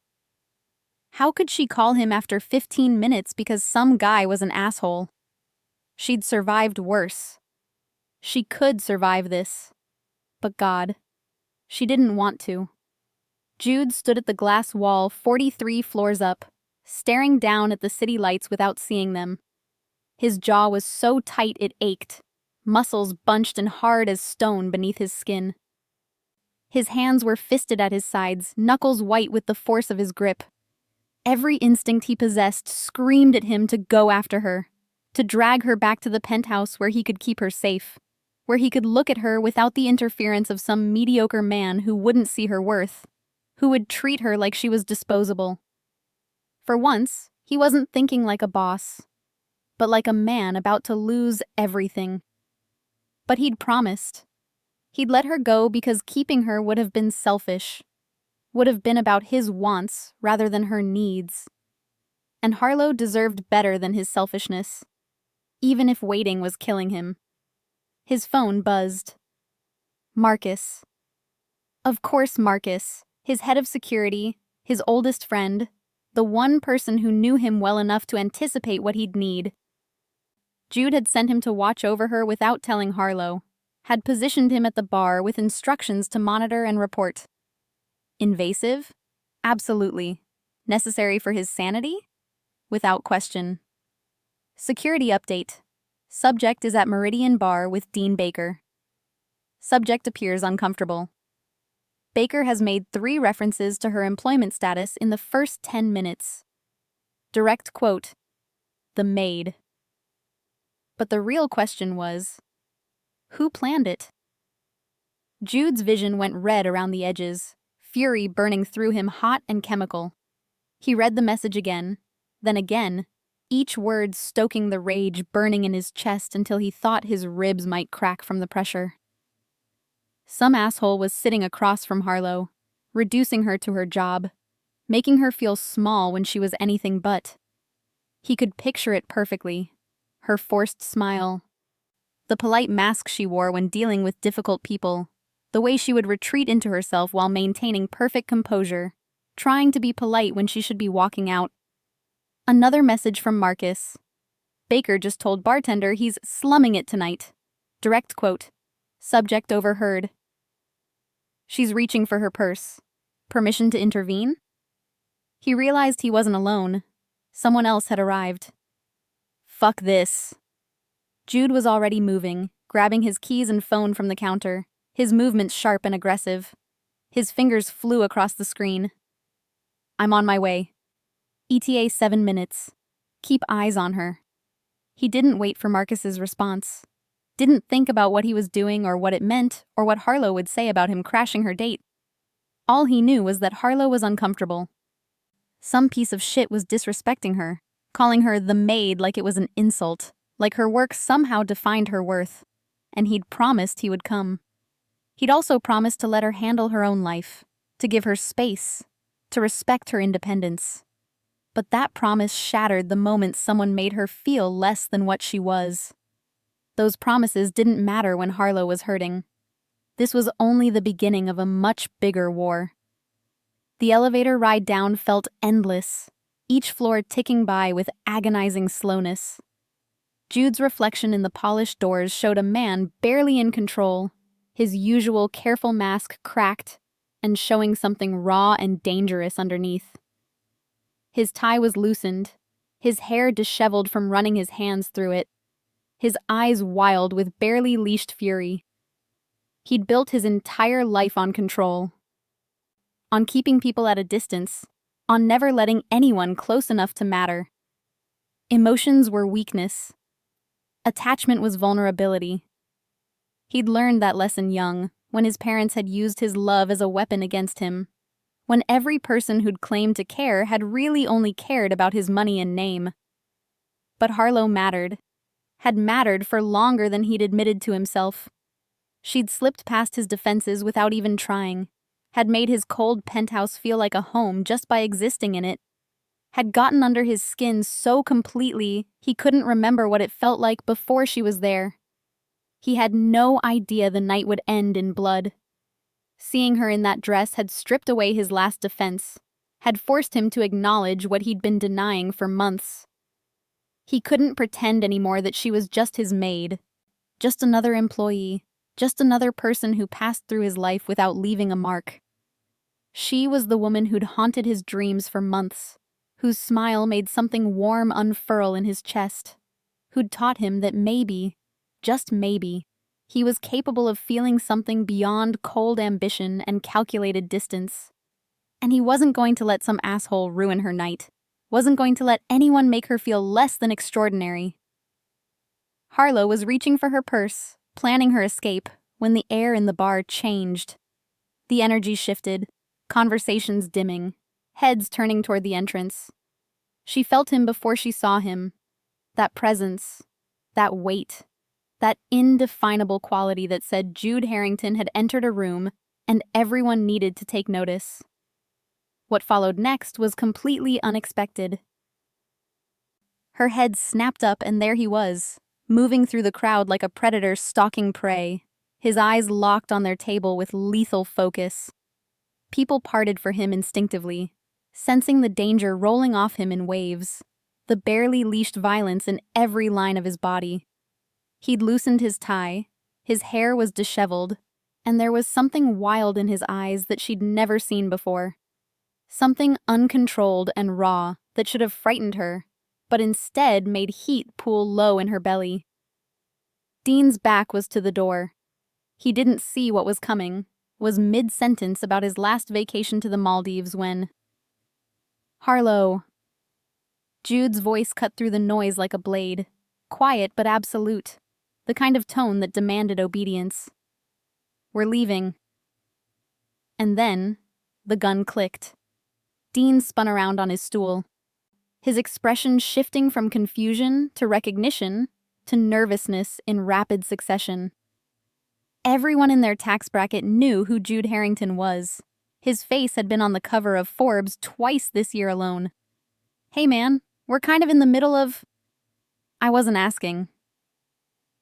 How could she call him after 15 minutes because some guy was an asshole? She'd survived worse. She could survive this. But God, she didn't want to. Jude stood at the glass wall 43 floors up, staring down at the city lights without seeing them. His jaw was so tight it ached, muscles bunched and hard as stone beneath his skin. His hands were fisted at his sides, knuckles white with the force of his grip. Every instinct he possessed screamed at him to go after her, to drag her back to the penthouse where he could keep her safe, where he could look at her without the interference of some mediocre man who wouldn't see her worth, who would treat her like she was disposable. For once, he wasn't thinking like a boss, but like a man about to lose everything. But he'd promised. He'd let her go because keeping her would have been selfish, would have been about his wants rather than her needs. And Harlow deserved better than his selfishness, even if waiting was killing him. His phone buzzed. Marcus. Of course Marcus, his head of security, his oldest friend, the one person who knew him well enough to anticipate what he'd need. Jude had sent him to watch over her without telling Harlow, had positioned him at the bar with instructions to monitor and report. Invasive? Absolutely. Necessary for his sanity? Without question. Security update. Subject is at Meridian Bar with Dean Baker. Subject appears uncomfortable. Baker has made 3 references to her employment status in the first 10 minutes. Direct quote, "The Maid." But the real question was, who planned it? Jude's vision went red around the edges, fury burning through him hot and chemical. He read the message again, then again, each word stoking the rage burning in his chest until he thought his ribs might crack from the pressure. Some asshole was sitting across from Harlow, reducing her to her job, making her feel small when she was anything but. He could picture it perfectly. Her forced smile, the polite mask she wore when dealing with difficult people, the way she would retreat into herself while maintaining perfect composure, trying to be polite when she should be walking out. Another message from Marcus. Baker just told bartender he's slumming it tonight. Direct quote. Subject overheard. She's reaching for her purse. Permission to intervene? He realized he wasn't alone. Someone else had arrived. Fuck this. Jude was already moving, grabbing his keys and phone from the counter, his movements sharp and aggressive. His fingers flew across the screen. I'm on my way. ETA 7 minutes. Keep eyes on her. He didn't wait for Marcus's response. Didn't think about what he was doing or what it meant or what Harlow would say about him crashing her date. All he knew was that Harlow was uncomfortable. Some piece of shit was disrespecting her, calling her the maid like it was an insult, like her work somehow defined her worth. And he'd promised he would come. He'd also promised to let her handle her own life, to give her space, to respect her independence. But that promise shattered the moment someone made her feel less than what she was. Those promises didn't matter when Harlow was hurting. This was only the beginning of a much bigger war. The elevator ride down felt endless. each floor ticking by with agonizing slowness. Jude's reflection in the polished doors showed a man barely in control, his usual careful mask cracked and showing something raw and dangerous underneath. His tie was loosened, his hair disheveled from running his hands through it, his eyes wild with barely leashed fury. He'd built his entire life on control, on keeping people at a distance, on never letting anyone close enough to matter. Emotions were weakness. Attachment was vulnerability. He'd learned that lesson young, when his parents had used his love as a weapon against him, when every person who'd claimed to care had really only cared about his money and name. But Harlow mattered, had mattered for longer than he'd admitted to himself. She'd slipped past his defenses without even trying, had made his cold penthouse feel like a home just by existing in it, had gotten under his skin so completely he couldn't remember what it felt like before she was there. He had no idea the night would end in blood. Seeing her in that dress had stripped away his last defense, had forced him to acknowledge what he'd been denying for months. He couldn't pretend anymore that she was just his maid, just another employee, just another person who passed through his life without leaving a mark. She was the woman who'd haunted his dreams for months, whose smile made something warm unfurl in his chest, who'd taught him that maybe, just maybe, he was capable of feeling something beyond cold ambition and calculated distance. And he wasn't going to let some asshole ruin her night, wasn't going to let anyone make her feel less than extraordinary. Harlow was reaching for her purse, planning her escape, when the air in the bar changed. The energy shifted, conversations dimming, heads turning toward the entrance. She felt him before she saw him. That presence, that weight, that indefinable quality that said Jude Harrington had entered a room and everyone needed to take notice. What followed next was completely unexpected. Her head snapped up and there he was, moving through the crowd like a predator stalking prey, his eyes locked on their table with lethal focus. People parted for him instinctively, sensing the danger rolling off him in waves, the barely leashed violence in every line of his body. He'd loosened his tie, his hair was disheveled, and there was something wild in his eyes that she'd never seen before. Something uncontrolled and raw that should have frightened her, but instead made heat pool low in her belly. Dean's back was to the door. He didn't see what was coming, was mid-sentence about his last vacation to the Maldives when... Harlow. Jude's voice cut through the noise like a blade, quiet but absolute, the kind of tone that demanded obedience. We're leaving. And then, the gun clicked. Dean spun around on his stool, his expression shifting from confusion to recognition to nervousness in rapid succession. Everyone in their tax bracket knew who Jude Harrington was. His face had been on the cover of Forbes twice this year alone. Hey man, we're kind of in the middle of... I wasn't asking.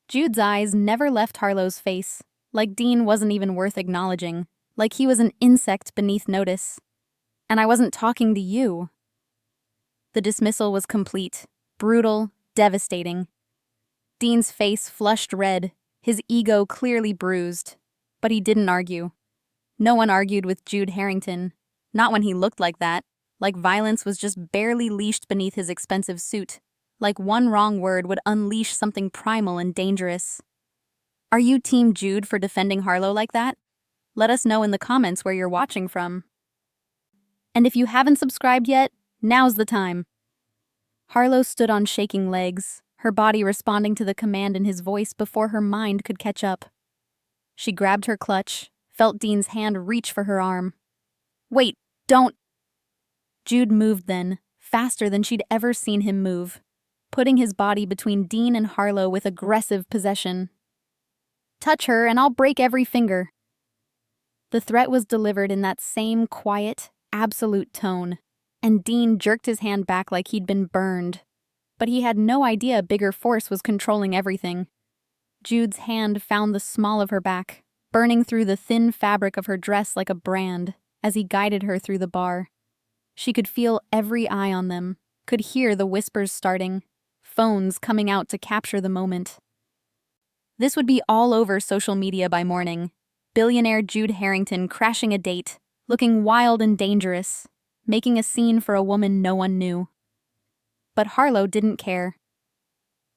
Jude's eyes never left Harlow's face, like Dean wasn't even worth acknowledging, like he was an insect beneath notice. And I wasn't talking to you. The dismissal was complete, brutal, devastating. Dean's face flushed red, his ego clearly bruised, but he didn't argue. No one argued with Jude Harrington, not when he looked like that, like violence was just barely leashed beneath his expensive suit, like one wrong word would unleash something primal and dangerous. Are you Team Jude for defending Harlow like that? Let us know in the comments where you're watching from. And if you haven't subscribed yet, now's the time. Harlow stood on shaking legs, her body responding to the command in his voice before her mind could catch up. She grabbed her clutch, felt Dean's hand reach for her arm. Wait, don't... Jude moved then, faster than she'd ever seen him move, putting his body between Dean and Harlow with aggressive possession. Touch her and I'll break every finger. The threat was delivered in that same quiet, absolute tone, and Dean jerked his hand back like he'd been burned. But he had no idea bigger force was controlling everything. Jude's hand found the small of her back, burning through the thin fabric of her dress like a brand, as he guided her through the bar. She could feel every eye on them, could hear the whispers starting, phones coming out to capture the moment. This would be all over social media by morning. Billionaire Jude Harrington crashing a date, looking wild and dangerous, making a scene for a woman no one knew. But Harlow didn't care.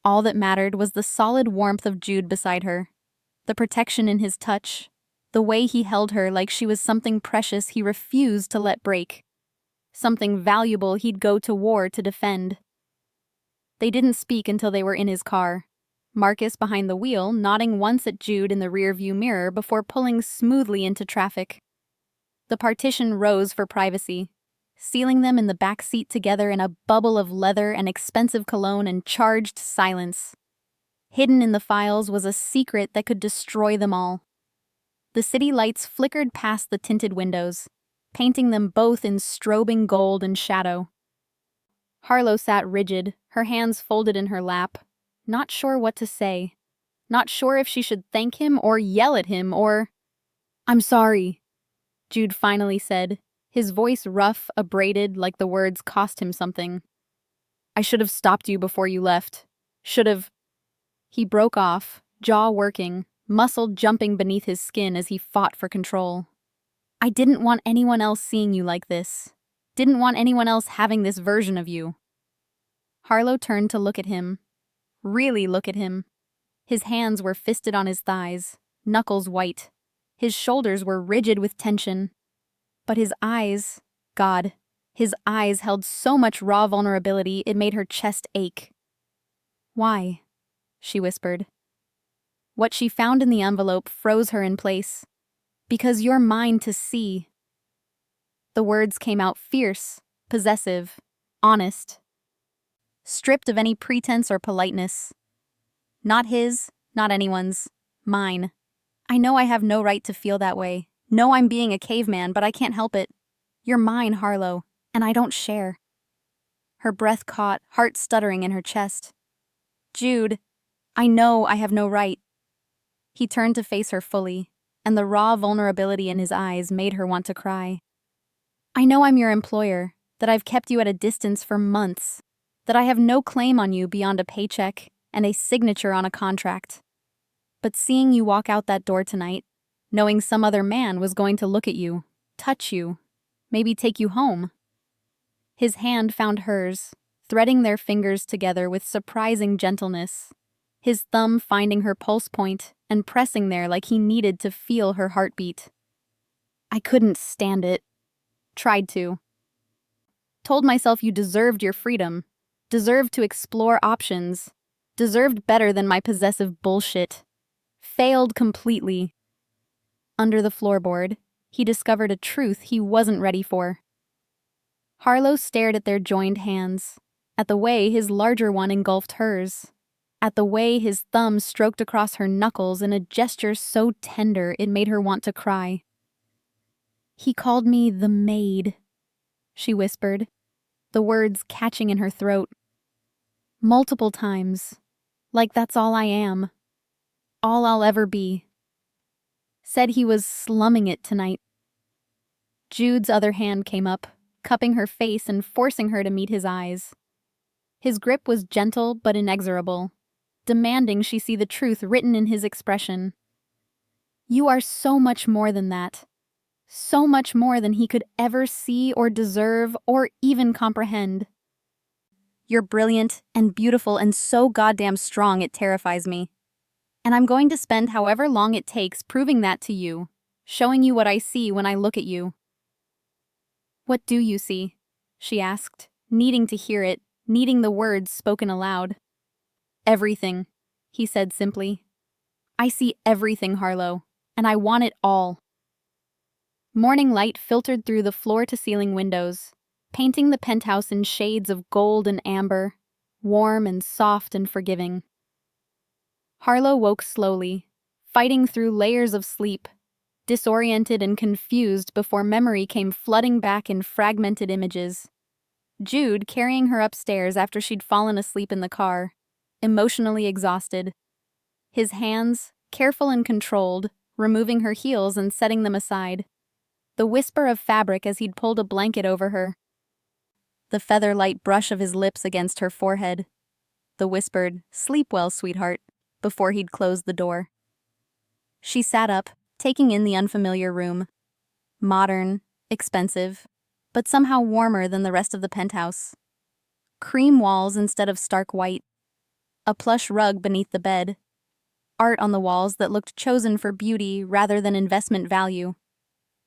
All that mattered was the solid warmth of Jude beside her, the protection in his touch, the way he held her like she was something precious he refused to let break, something valuable he'd go to war to defend. They didn't speak until they were in his car, Marcus behind the wheel nodding once at Jude in the rearview mirror before pulling smoothly into traffic. The partition rose for privacy, sealing them in the back seat together in a bubble of leather and expensive cologne and charged silence. Hidden in the files was a secret that could destroy them all. The city lights flickered past the tinted windows, painting them both in strobing gold and shadow. Harlow sat rigid, her hands folded in her lap, not sure what to say, not sure if she should thank him or yell at him or... "I'm sorry," Jude finally said, his voice rough, abraded, like the words cost him something. "I should have stopped you before you left. Should have..." He broke off, jaw working, muscle jumping beneath his skin as he fought for control. "I didn't want anyone else seeing you like this. Didn't want anyone else having this version of you." Harlow turned to look at him. Really look at him. His hands were fisted on his thighs, knuckles white. His shoulders were rigid with tension. But his eyes, God, his eyes held so much raw vulnerability it made her chest ache. "Why?" she whispered. What she found in the envelope froze her in place. "Because you're mine to see." The words came out fierce, possessive, honest. Stripped of any pretense or politeness. Not his, not anyone's. Mine. "I know I have no right to feel that way. Know I'm being a caveman, but I can't help it. You're mine, Harlow, and I don't share." Her breath caught, heart stuttering in her chest. "Jude, I know I have no right." He turned to face her fully, and the raw vulnerability in his eyes made her want to cry. "I know I'm your employer, that I've kept you at a distance for months, that I have no claim on you beyond a paycheck and a signature on a contract. But seeing you walk out that door tonight, knowing some other man was going to look at you, touch you, maybe take you home." His hand found hers, threading their fingers together with surprising gentleness, his thumb finding her pulse point and pressing there like he needed to feel her heartbeat. "I couldn't stand it. Tried to. Told myself you deserved your freedom, deserved to explore options, deserved better than my possessive bullshit. Failed completely." Under the floorboard, he discovered a truth he wasn't ready for. Harlow stared at their joined hands, at the way his larger one engulfed hers, at the way his thumb stroked across her knuckles in a gesture so tender it made her want to cry. "He called me the Maid," she whispered, the words catching in her throat. "Multiple times, like that's all I am, all I'll ever be. Said he was slumming it tonight." Jude's other hand came up, cupping her face and forcing her to meet his eyes. His grip was gentle but inexorable, demanding she see the truth written in his expression. "You are so much more than that. So much more than he could ever see or deserve or even comprehend. You're brilliant and beautiful and so goddamn strong it terrifies me. And I'm going to spend however long it takes proving that to you, showing you what I see when I look at you." "What do you see?" she asked, needing to hear it, needing the words spoken aloud. "Everything," he said simply. "I see everything, Harlow, and I want it all." Morning light filtered through the floor-to-ceiling windows, painting the penthouse in shades of gold and amber, warm and soft and forgiving. Harlow woke slowly, fighting through layers of sleep, disoriented and confused before memory came flooding back in fragmented images. Jude carrying her upstairs after she'd fallen asleep in the car, emotionally exhausted. His hands, careful and controlled, removing her heels and setting them aside. The whisper of fabric as he'd pulled a blanket over her. the feather-light brush of his lips against her forehead, the whispered, "Sleep well, sweetheart," before he'd closed the door. She sat up, taking in the unfamiliar room. Modern, expensive, but somehow warmer than the rest of the penthouse. Cream walls instead of stark white. A plush rug beneath the bed. Art on the walls that looked chosen for beauty rather than investment value.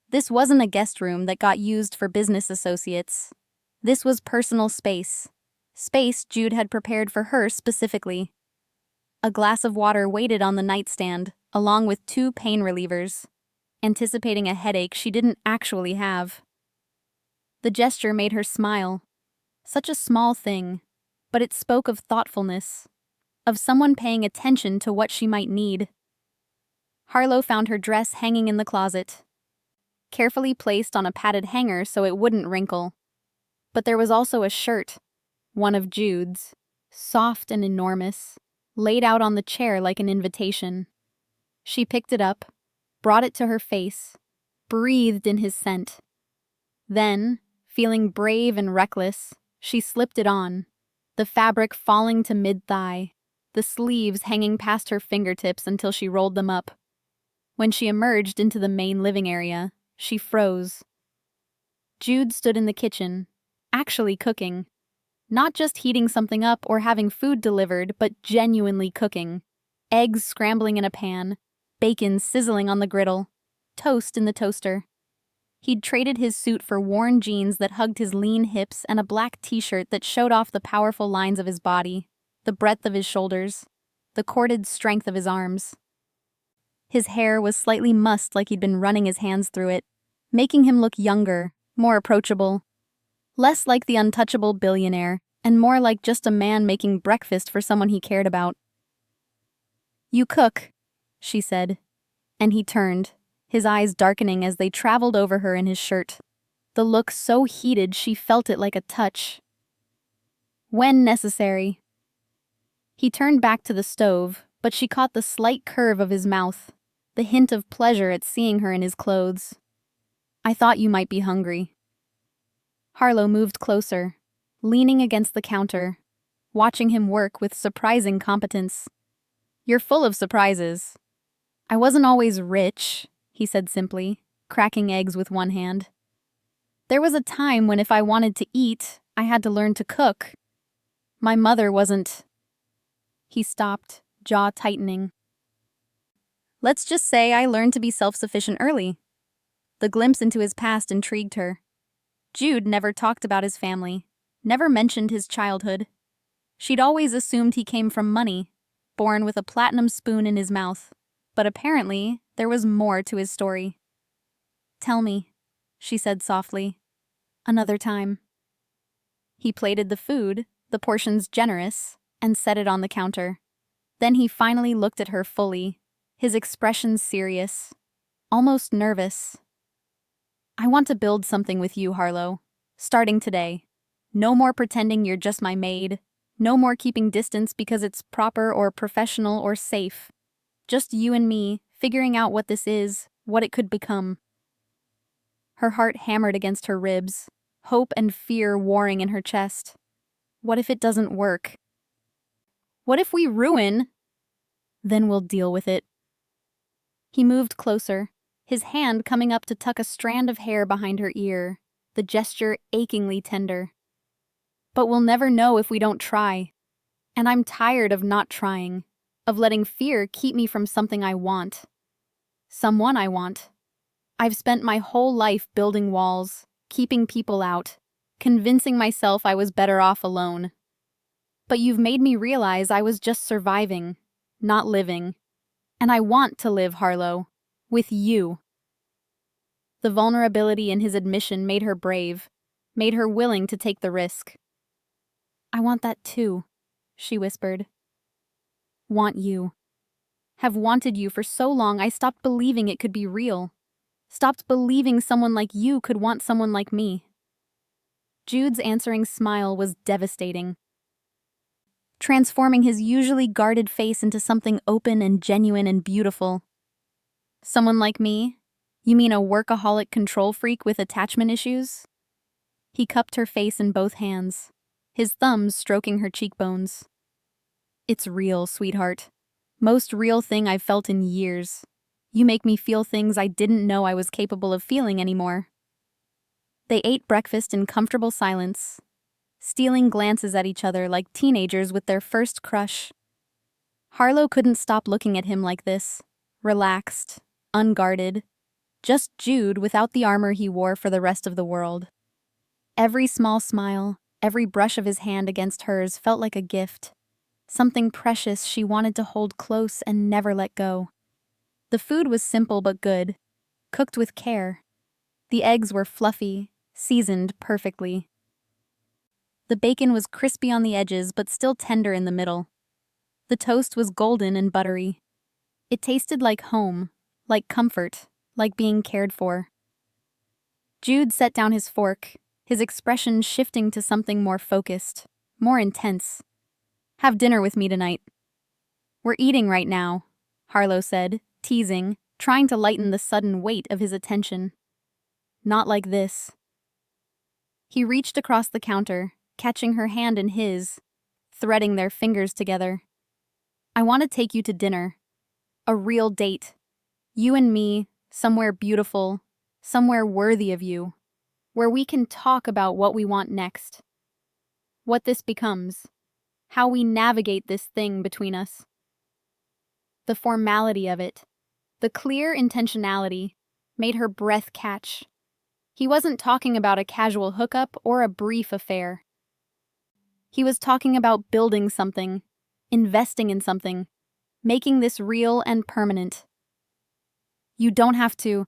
This wasn't a guest room that got used for business associates. This was personal space. Space Jude had prepared for her specifically. A glass of water waited on the nightstand, along with 2 pain relievers, anticipating a headache she didn't actually have. The gesture made her smile. Such a small thing, but it spoke of thoughtfulness, of someone paying attention to what she might need. Harlow found her dress hanging in the closet, carefully placed on a padded hanger so it wouldn't wrinkle. But there was also a shirt, one of Jude's, soft and enormous, laid out on the chair like an invitation. She picked it up, brought it to her face, breathed in his scent. Then, feeling brave and reckless, she slipped it on, the fabric falling to mid-thigh, the sleeves hanging past her fingertips until she rolled them up. When she emerged into the main living area, she froze. Jude stood in the kitchen, actually cooking. Not just heating something up or having food delivered, but genuinely cooking. Eggs scrambling in a pan, bacon sizzling on the griddle, toast in the toaster. He'd traded his suit for worn jeans that hugged his lean hips and a black t-shirt that showed off the powerful lines of his body, the breadth of his shoulders, the corded strength of his arms. His hair was slightly mussed like he'd been running his hands through it, making him look younger, more approachable. Less like the untouchable billionaire, and more like just a man making breakfast for someone he cared about. "You cook," she said, and he turned, his eyes darkening as they traveled over her in his shirt. The look so heated she felt it like a touch. "When necessary." He turned back to the stove, but she caught the slight curve of his mouth, the hint of pleasure at seeing her in his clothes. "I thought you might be hungry." Harlow moved closer, leaning against the counter, watching him work with surprising competence. "You're full of surprises." "I wasn't always rich," he said simply, cracking eggs with one hand. "There was a time when if I wanted to eat, I had to learn to cook. My mother wasn't—" He stopped, jaw tightening. "Let's just say I learned to be self-sufficient early." The glimpse into his past intrigued her. Jude never talked about his family, never mentioned his childhood. She'd always assumed he came from money, born with a platinum spoon in his mouth. But apparently, there was more to his story. "Tell me," she said softly. "Another time." He plated the food, the portions generous, and set it on the counter. Then he finally looked at her fully, his expression serious, almost nervous. "I want to build something with you, Harlow. Starting today. No more pretending you're just my maid. No more keeping distance because it's proper or professional or safe. Just you and me, figuring out what this is, what it could become." Her heart hammered against her ribs, hope and fear warring in her chest. What if it doesn't work? What if we ruin? Then we'll deal with it. He moved closer, his hand coming up to tuck a strand of hair behind her ear, the gesture achingly tender. "But we'll never know if we don't try. And I'm tired of not trying, of letting fear keep me from something I want. Someone I want. I've spent my whole life building walls, keeping people out, convincing myself I was better off alone. But you've made me realize I was just surviving, not living. And I want to live, Harlow. With you." The vulnerability in his admission made her brave, made her willing to take the risk. "I want that too," she whispered. "Want you. Have wanted you for so long I stopped believing it could be real. Stopped believing someone like you could want someone like me." Jude's answering smile was devastating, transforming his usually guarded face into something open and genuine and beautiful. "Someone like me? You mean a workaholic control freak with attachment issues?" He cupped her face in both hands, his thumbs stroking her cheekbones. It's real, sweetheart. Most real thing I've felt in years. You make me feel things I didn't know I was capable of feeling anymore. They ate breakfast in comfortable silence, stealing glances at each other like teenagers with their first crush. Harlow couldn't stop looking at him like this, relaxed, unguarded, just Jude without the armor he wore for the rest of the world. Every small smile, every brush of his hand against hers felt like a gift, something precious she wanted to hold close and never let go. The food was simple but good, cooked with care. The eggs were fluffy, seasoned perfectly. The bacon was crispy on the edges but still tender in the middle. The toast was golden and buttery. It tasted like home, like comfort, like being cared for. Jude set down his fork, his expression shifting to something more focused, more intense. Have dinner with me tonight. We're eating right now, Harlow said, teasing, trying to lighten the sudden weight of his attention. Not like this. He reached across the counter, catching her hand in his, threading their fingers together. I want to take you to dinner. A real date. You and me, somewhere beautiful, somewhere worthy of you, where we can talk about what we want next. What this becomes. How we navigate this thing between us. The formality of it, the clear intentionality, made her breath catch. He wasn't talking about a casual hookup or a brief affair. He was talking about building something, investing in something, making this real and permanent. You don't have to.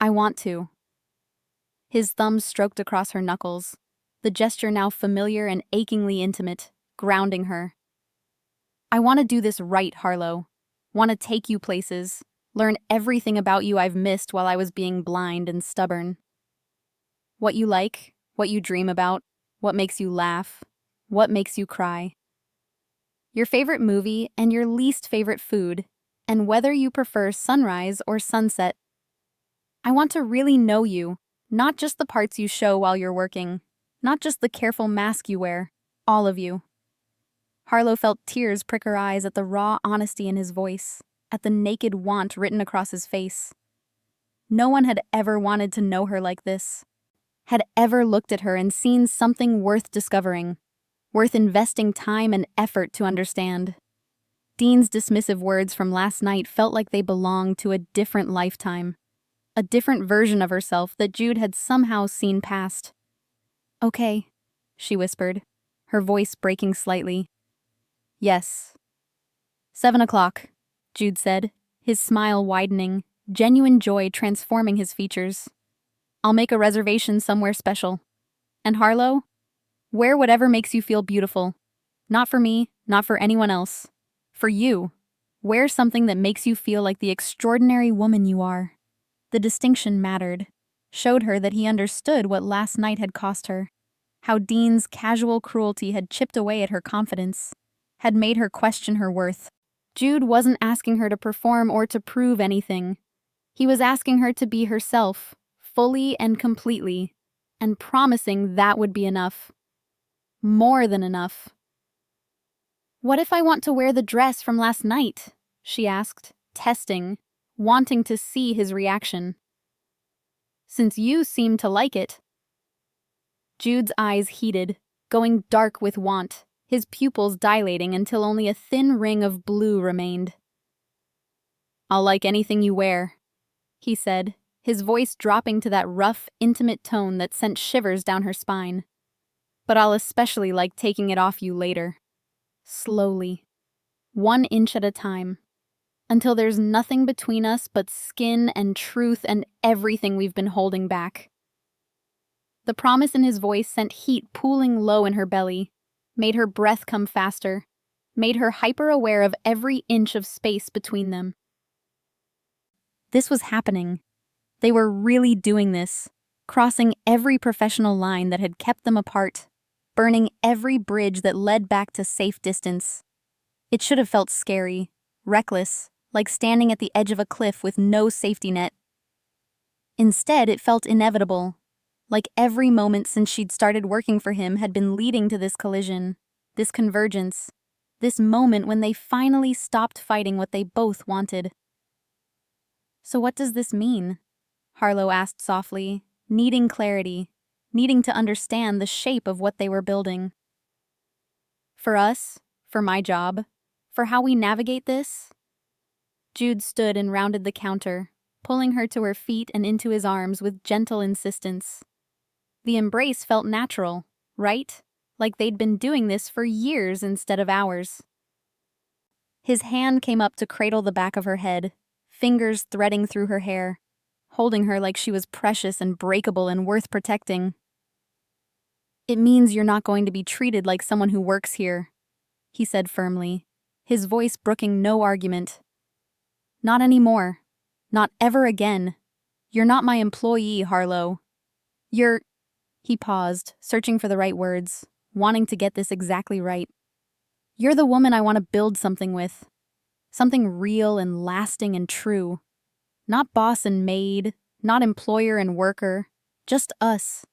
I want to. His thumbs stroked across her knuckles, the gesture now familiar and achingly intimate, grounding her. I want to do this right, Harlow. Want to take you places, learn everything about you I've missed while I was being blind and stubborn. What you like, what you dream about, what makes you laugh, what makes you cry. Your favorite movie and your least favorite food, and whether you prefer sunrise or sunset. I want to really know you, not just the parts you show while you're working, not just the careful mask you wear, all of you. Harlow felt tears prick her eyes at the raw honesty in his voice, at the naked want written across his face. No one had ever wanted to know her like this, had ever looked at her and seen something worth discovering, worth investing time and effort to understand. Dean's dismissive words from last night felt like they belonged to a different lifetime, a different version of herself that Jude had somehow seen past. Okay, she whispered, her voice breaking slightly. Yes. 7 o'clock, Jude said, his smile widening, genuine joy transforming his features. I'll make a reservation somewhere special. And Harlow? Wear whatever makes you feel beautiful. Not for me, not for anyone else. For you. Wear something that makes you feel like the extraordinary woman you are. The distinction mattered, showed her that he understood what last night had cost her, how Dean's casual cruelty had chipped away at her confidence, had made her question her worth. Jude wasn't asking her to perform or to prove anything. He was asking her to be herself, fully and completely, and promising that would be enough. More than enough. What if I want to wear the dress from last night? She asked, testing, wanting to see his reaction. Since you seem to like it. Jude's eyes heated, going dark with want, his pupils dilating until only a thin ring of blue remained. I'll like anything you wear, he said, his voice dropping to that rough, intimate tone that sent shivers down her spine. But I'll especially like taking it off you later. Slowly. 1 inch at a time. Until there's nothing between us but skin and truth and everything we've been holding back. The promise in his voice sent heat pooling low in her belly, made her breath come faster, made her hyper-aware of every inch of space between them. This was happening. They were really doing this, crossing every professional line that had kept them apart, burning every bridge that led back to safe distance. It should have felt scary, reckless, like standing at the edge of a cliff with no safety net. Instead, it felt inevitable, Like every moment since she'd started working for him had been leading to this collision, this convergence, this moment when they finally stopped fighting what they both wanted. "So what does this mean?" Harlow asked softly, needing clarity, needing to understand the shape of what they were building. "For us, for my job, for how we navigate this?" Jude stood and rounded the counter, pulling her to her feet and into his arms with gentle insistence. The embrace felt natural, right? Like they'd been doing this for years instead of hours. His hand came up to cradle the back of her head, fingers threading through her hair, holding her like she was precious and breakable and worth protecting. "It means you're not going to be treated like someone who works here," he said firmly, his voice brooking no argument. "Not anymore. Not ever again. You're not my employee, Harlow. You're—" He paused, searching for the right words, wanting to get this exactly right. "You're the woman I want to build something with. Something real and lasting and true. Not boss and maid, not employer and worker. Just us.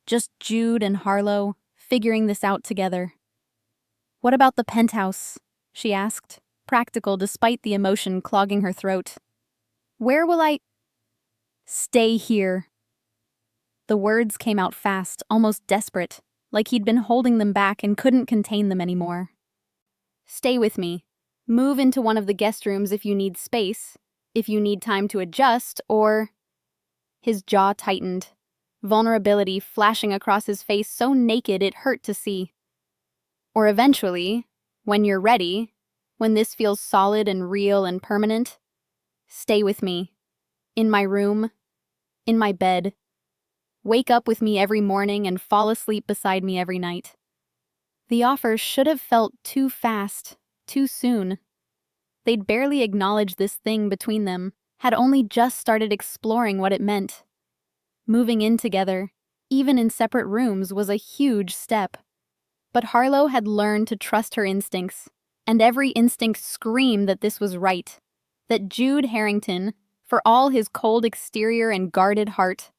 Just Jude and Harlow, figuring this out together." "What about the penthouse?" she asked, practical despite the emotion clogging her throat. "Where will I—" "Stay here." The words came out fast, almost desperate, like he'd been holding them back and couldn't contain them anymore. "Stay with me. Move into one of the guest rooms if you need space, if you need time to adjust, or—" His jaw tightened, vulnerability flashing across his face so naked it hurt to see. "Or eventually, when you're ready, when this feels solid and real and permanent, stay with me. In my room, in my bed. Wake up with me every morning and fall asleep beside me every night." The offer should have felt too fast, too soon. They'd barely acknowledged this thing between them, had only just started exploring what it meant. Moving in together, even in separate rooms, was a huge step. But Harlow had learned to trust her instincts, and every instinct screamed that this was right, that Jude Harrington, for all his cold exterior and guarded heart,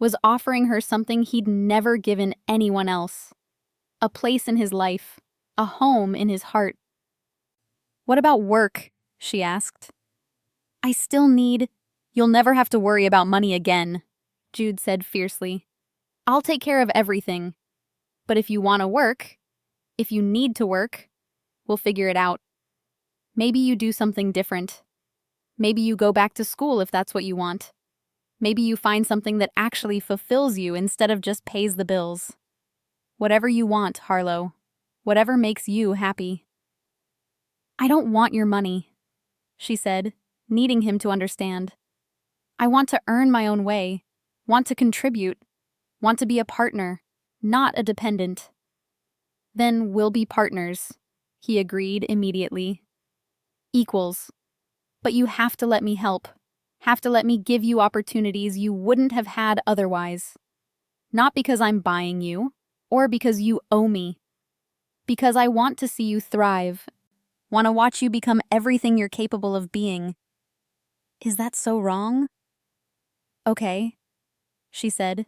was offering her something he'd never given anyone else. A place in his life, a home in his heart. "What about work?" she asked. "I still need—" "You'll never have to worry about money again," Jude said fiercely. "I'll take care of everything. But if you want to work, if you need to work, we'll figure it out. Maybe you do something different. Maybe you go back to school if that's what you want. Maybe you find something that actually fulfills you instead of just pays the bills. Whatever you want, Harlow. Whatever makes you happy." "I don't want your money," she said, needing him to understand. "I want to earn my own way, want to contribute, want to be a partner, not a dependent." "Then we'll be partners," he agreed immediately. "Equals. But you have to let me help. Have to let me give you opportunities you wouldn't have had otherwise. Not because I'm buying you, or because you owe me. Because I want to see you thrive. Want to watch you become everything you're capable of being." "Is that so wrong?" "Okay," she said,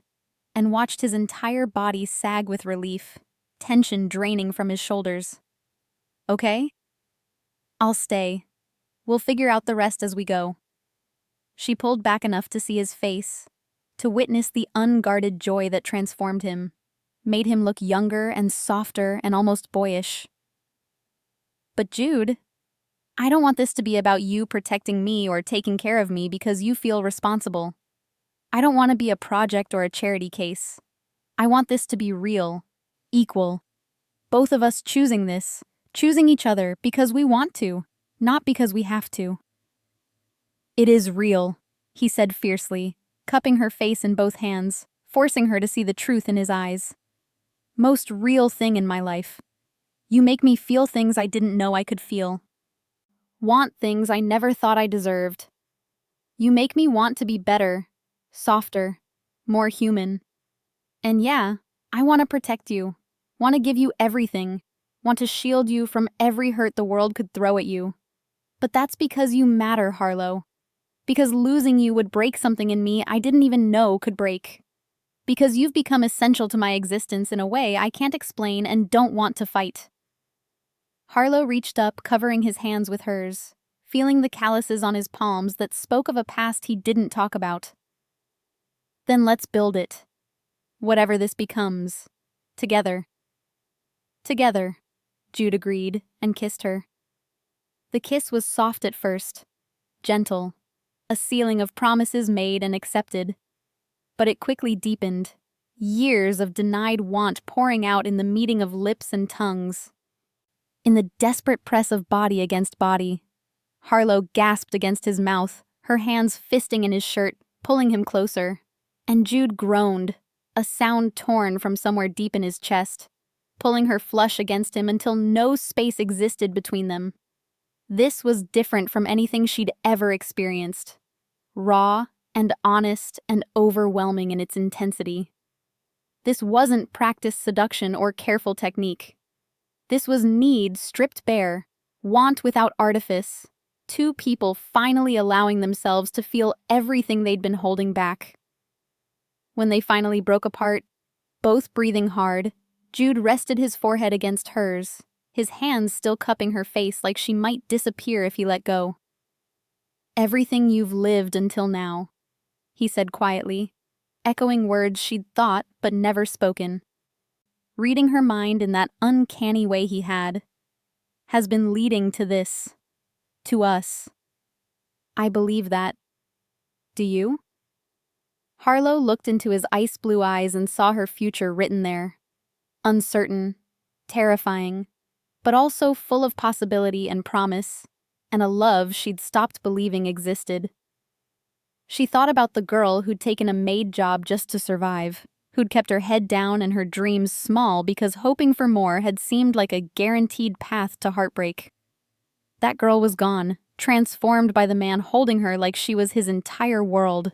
and watched his entire body sag with relief, tension draining from his shoulders. "Okay? I'll stay. We'll figure out the rest as we go." She pulled back enough to see his face, to witness the unguarded joy that transformed him, made him look younger and softer and almost boyish. "But Jude, I don't want this to be about you protecting me or taking care of me because you feel responsible. I don't want to be a project or a charity case. I want this to be real, equal. Both of us choosing this, choosing each other because we want to, not because we have to." "It is real," he said fiercely, cupping her face in both hands, forcing her to see the truth in his eyes. "Most real thing in my life. You make me feel things I didn't know I could feel. Want things I never thought I deserved. You make me want to be better, softer, more human. And yeah, I want to protect you, want to give you everything, want to shield you from every hurt the world could throw at you. But that's because you matter, Harlow. Because losing you would break something in me I didn't even know could break. Because you've become essential to my existence in a way I can't explain and don't want to fight. Harlow reached up, covering his hands with hers, feeling the calluses on his palms that spoke of a past he didn't talk about. Then let's build it. Whatever this becomes. Together. Together, Jude agreed and kissed her. The kiss was soft at first, gentle, a sealing of promises made and accepted. But it quickly deepened, years of denied want pouring out in the meeting of lips and tongues. In the desperate press of body against body, Harlow gasped against his mouth, her hands fisting in his shirt, pulling him closer. And Jude groaned, a sound torn from somewhere deep in his chest, pulling her flush against him until no space existed between them. This was different from anything she'd ever experienced. Raw and honest and overwhelming in its intensity. This wasn't practiced seduction or careful technique. This was need stripped bare, want without artifice, two people finally allowing themselves to feel everything they'd been holding back. When they finally broke apart, both breathing hard, Jude rested his forehead against hers, his hands still cupping her face like she might disappear if he let go. "Everything you've lived until now," he said quietly, echoing words she'd thought but never spoken. Reading her mind in that uncanny way he had, has been leading to this, to us. I believe that. Do you? Harlow looked into his ice-blue eyes and saw her future written there. Uncertain, terrifying, but also full of possibility and promise, and a love she'd stopped believing existed. She thought about the girl who'd taken a maid job just to survive, who'd kept her head down and her dreams small because hoping for more had seemed like a guaranteed path to heartbreak. That girl was gone, transformed by the man holding her like she was his entire world.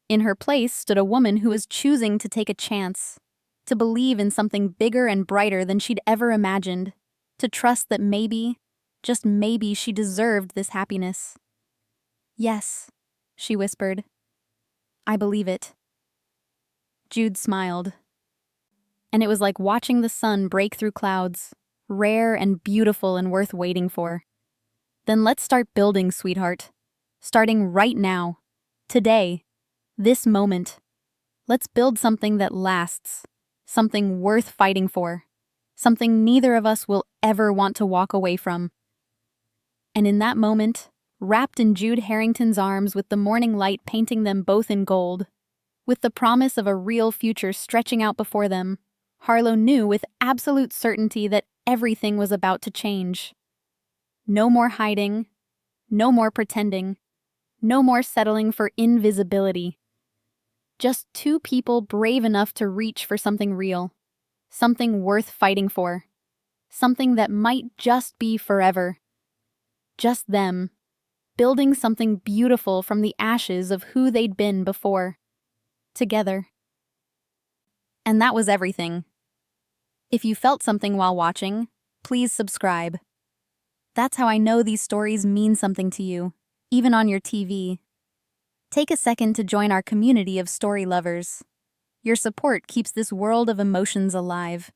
In her place stood a woman who was choosing to take a chance, to believe in something bigger and brighter than she'd ever imagined, to trust that maybe, just maybe, she deserved this happiness. "Yes," she whispered. "I believe it." Jude smiled. And it was like watching the sun break through clouds, rare and beautiful and worth waiting for. Then let's start building, sweetheart. Starting right now. Today. This moment. Let's build something that lasts. Something worth fighting for. Something neither of us will ever want to walk away from. And in that moment, wrapped in Jude Harrington's arms with the morning light painting them both in gold, with the promise of a real future stretching out before them, Harlow knew with absolute certainty that everything was about to change. No more hiding, no more pretending, no more settling for invisibility. Just two people brave enough to reach for something real, something worth fighting for, something that might just be forever. Just them, building something beautiful from the ashes of who they'd been before. Together. And that was everything. If you felt something while watching, please subscribe. That's how I know these stories mean something to you, even on your TV. Take a second to join our community of story lovers. Your support keeps this world of emotions alive.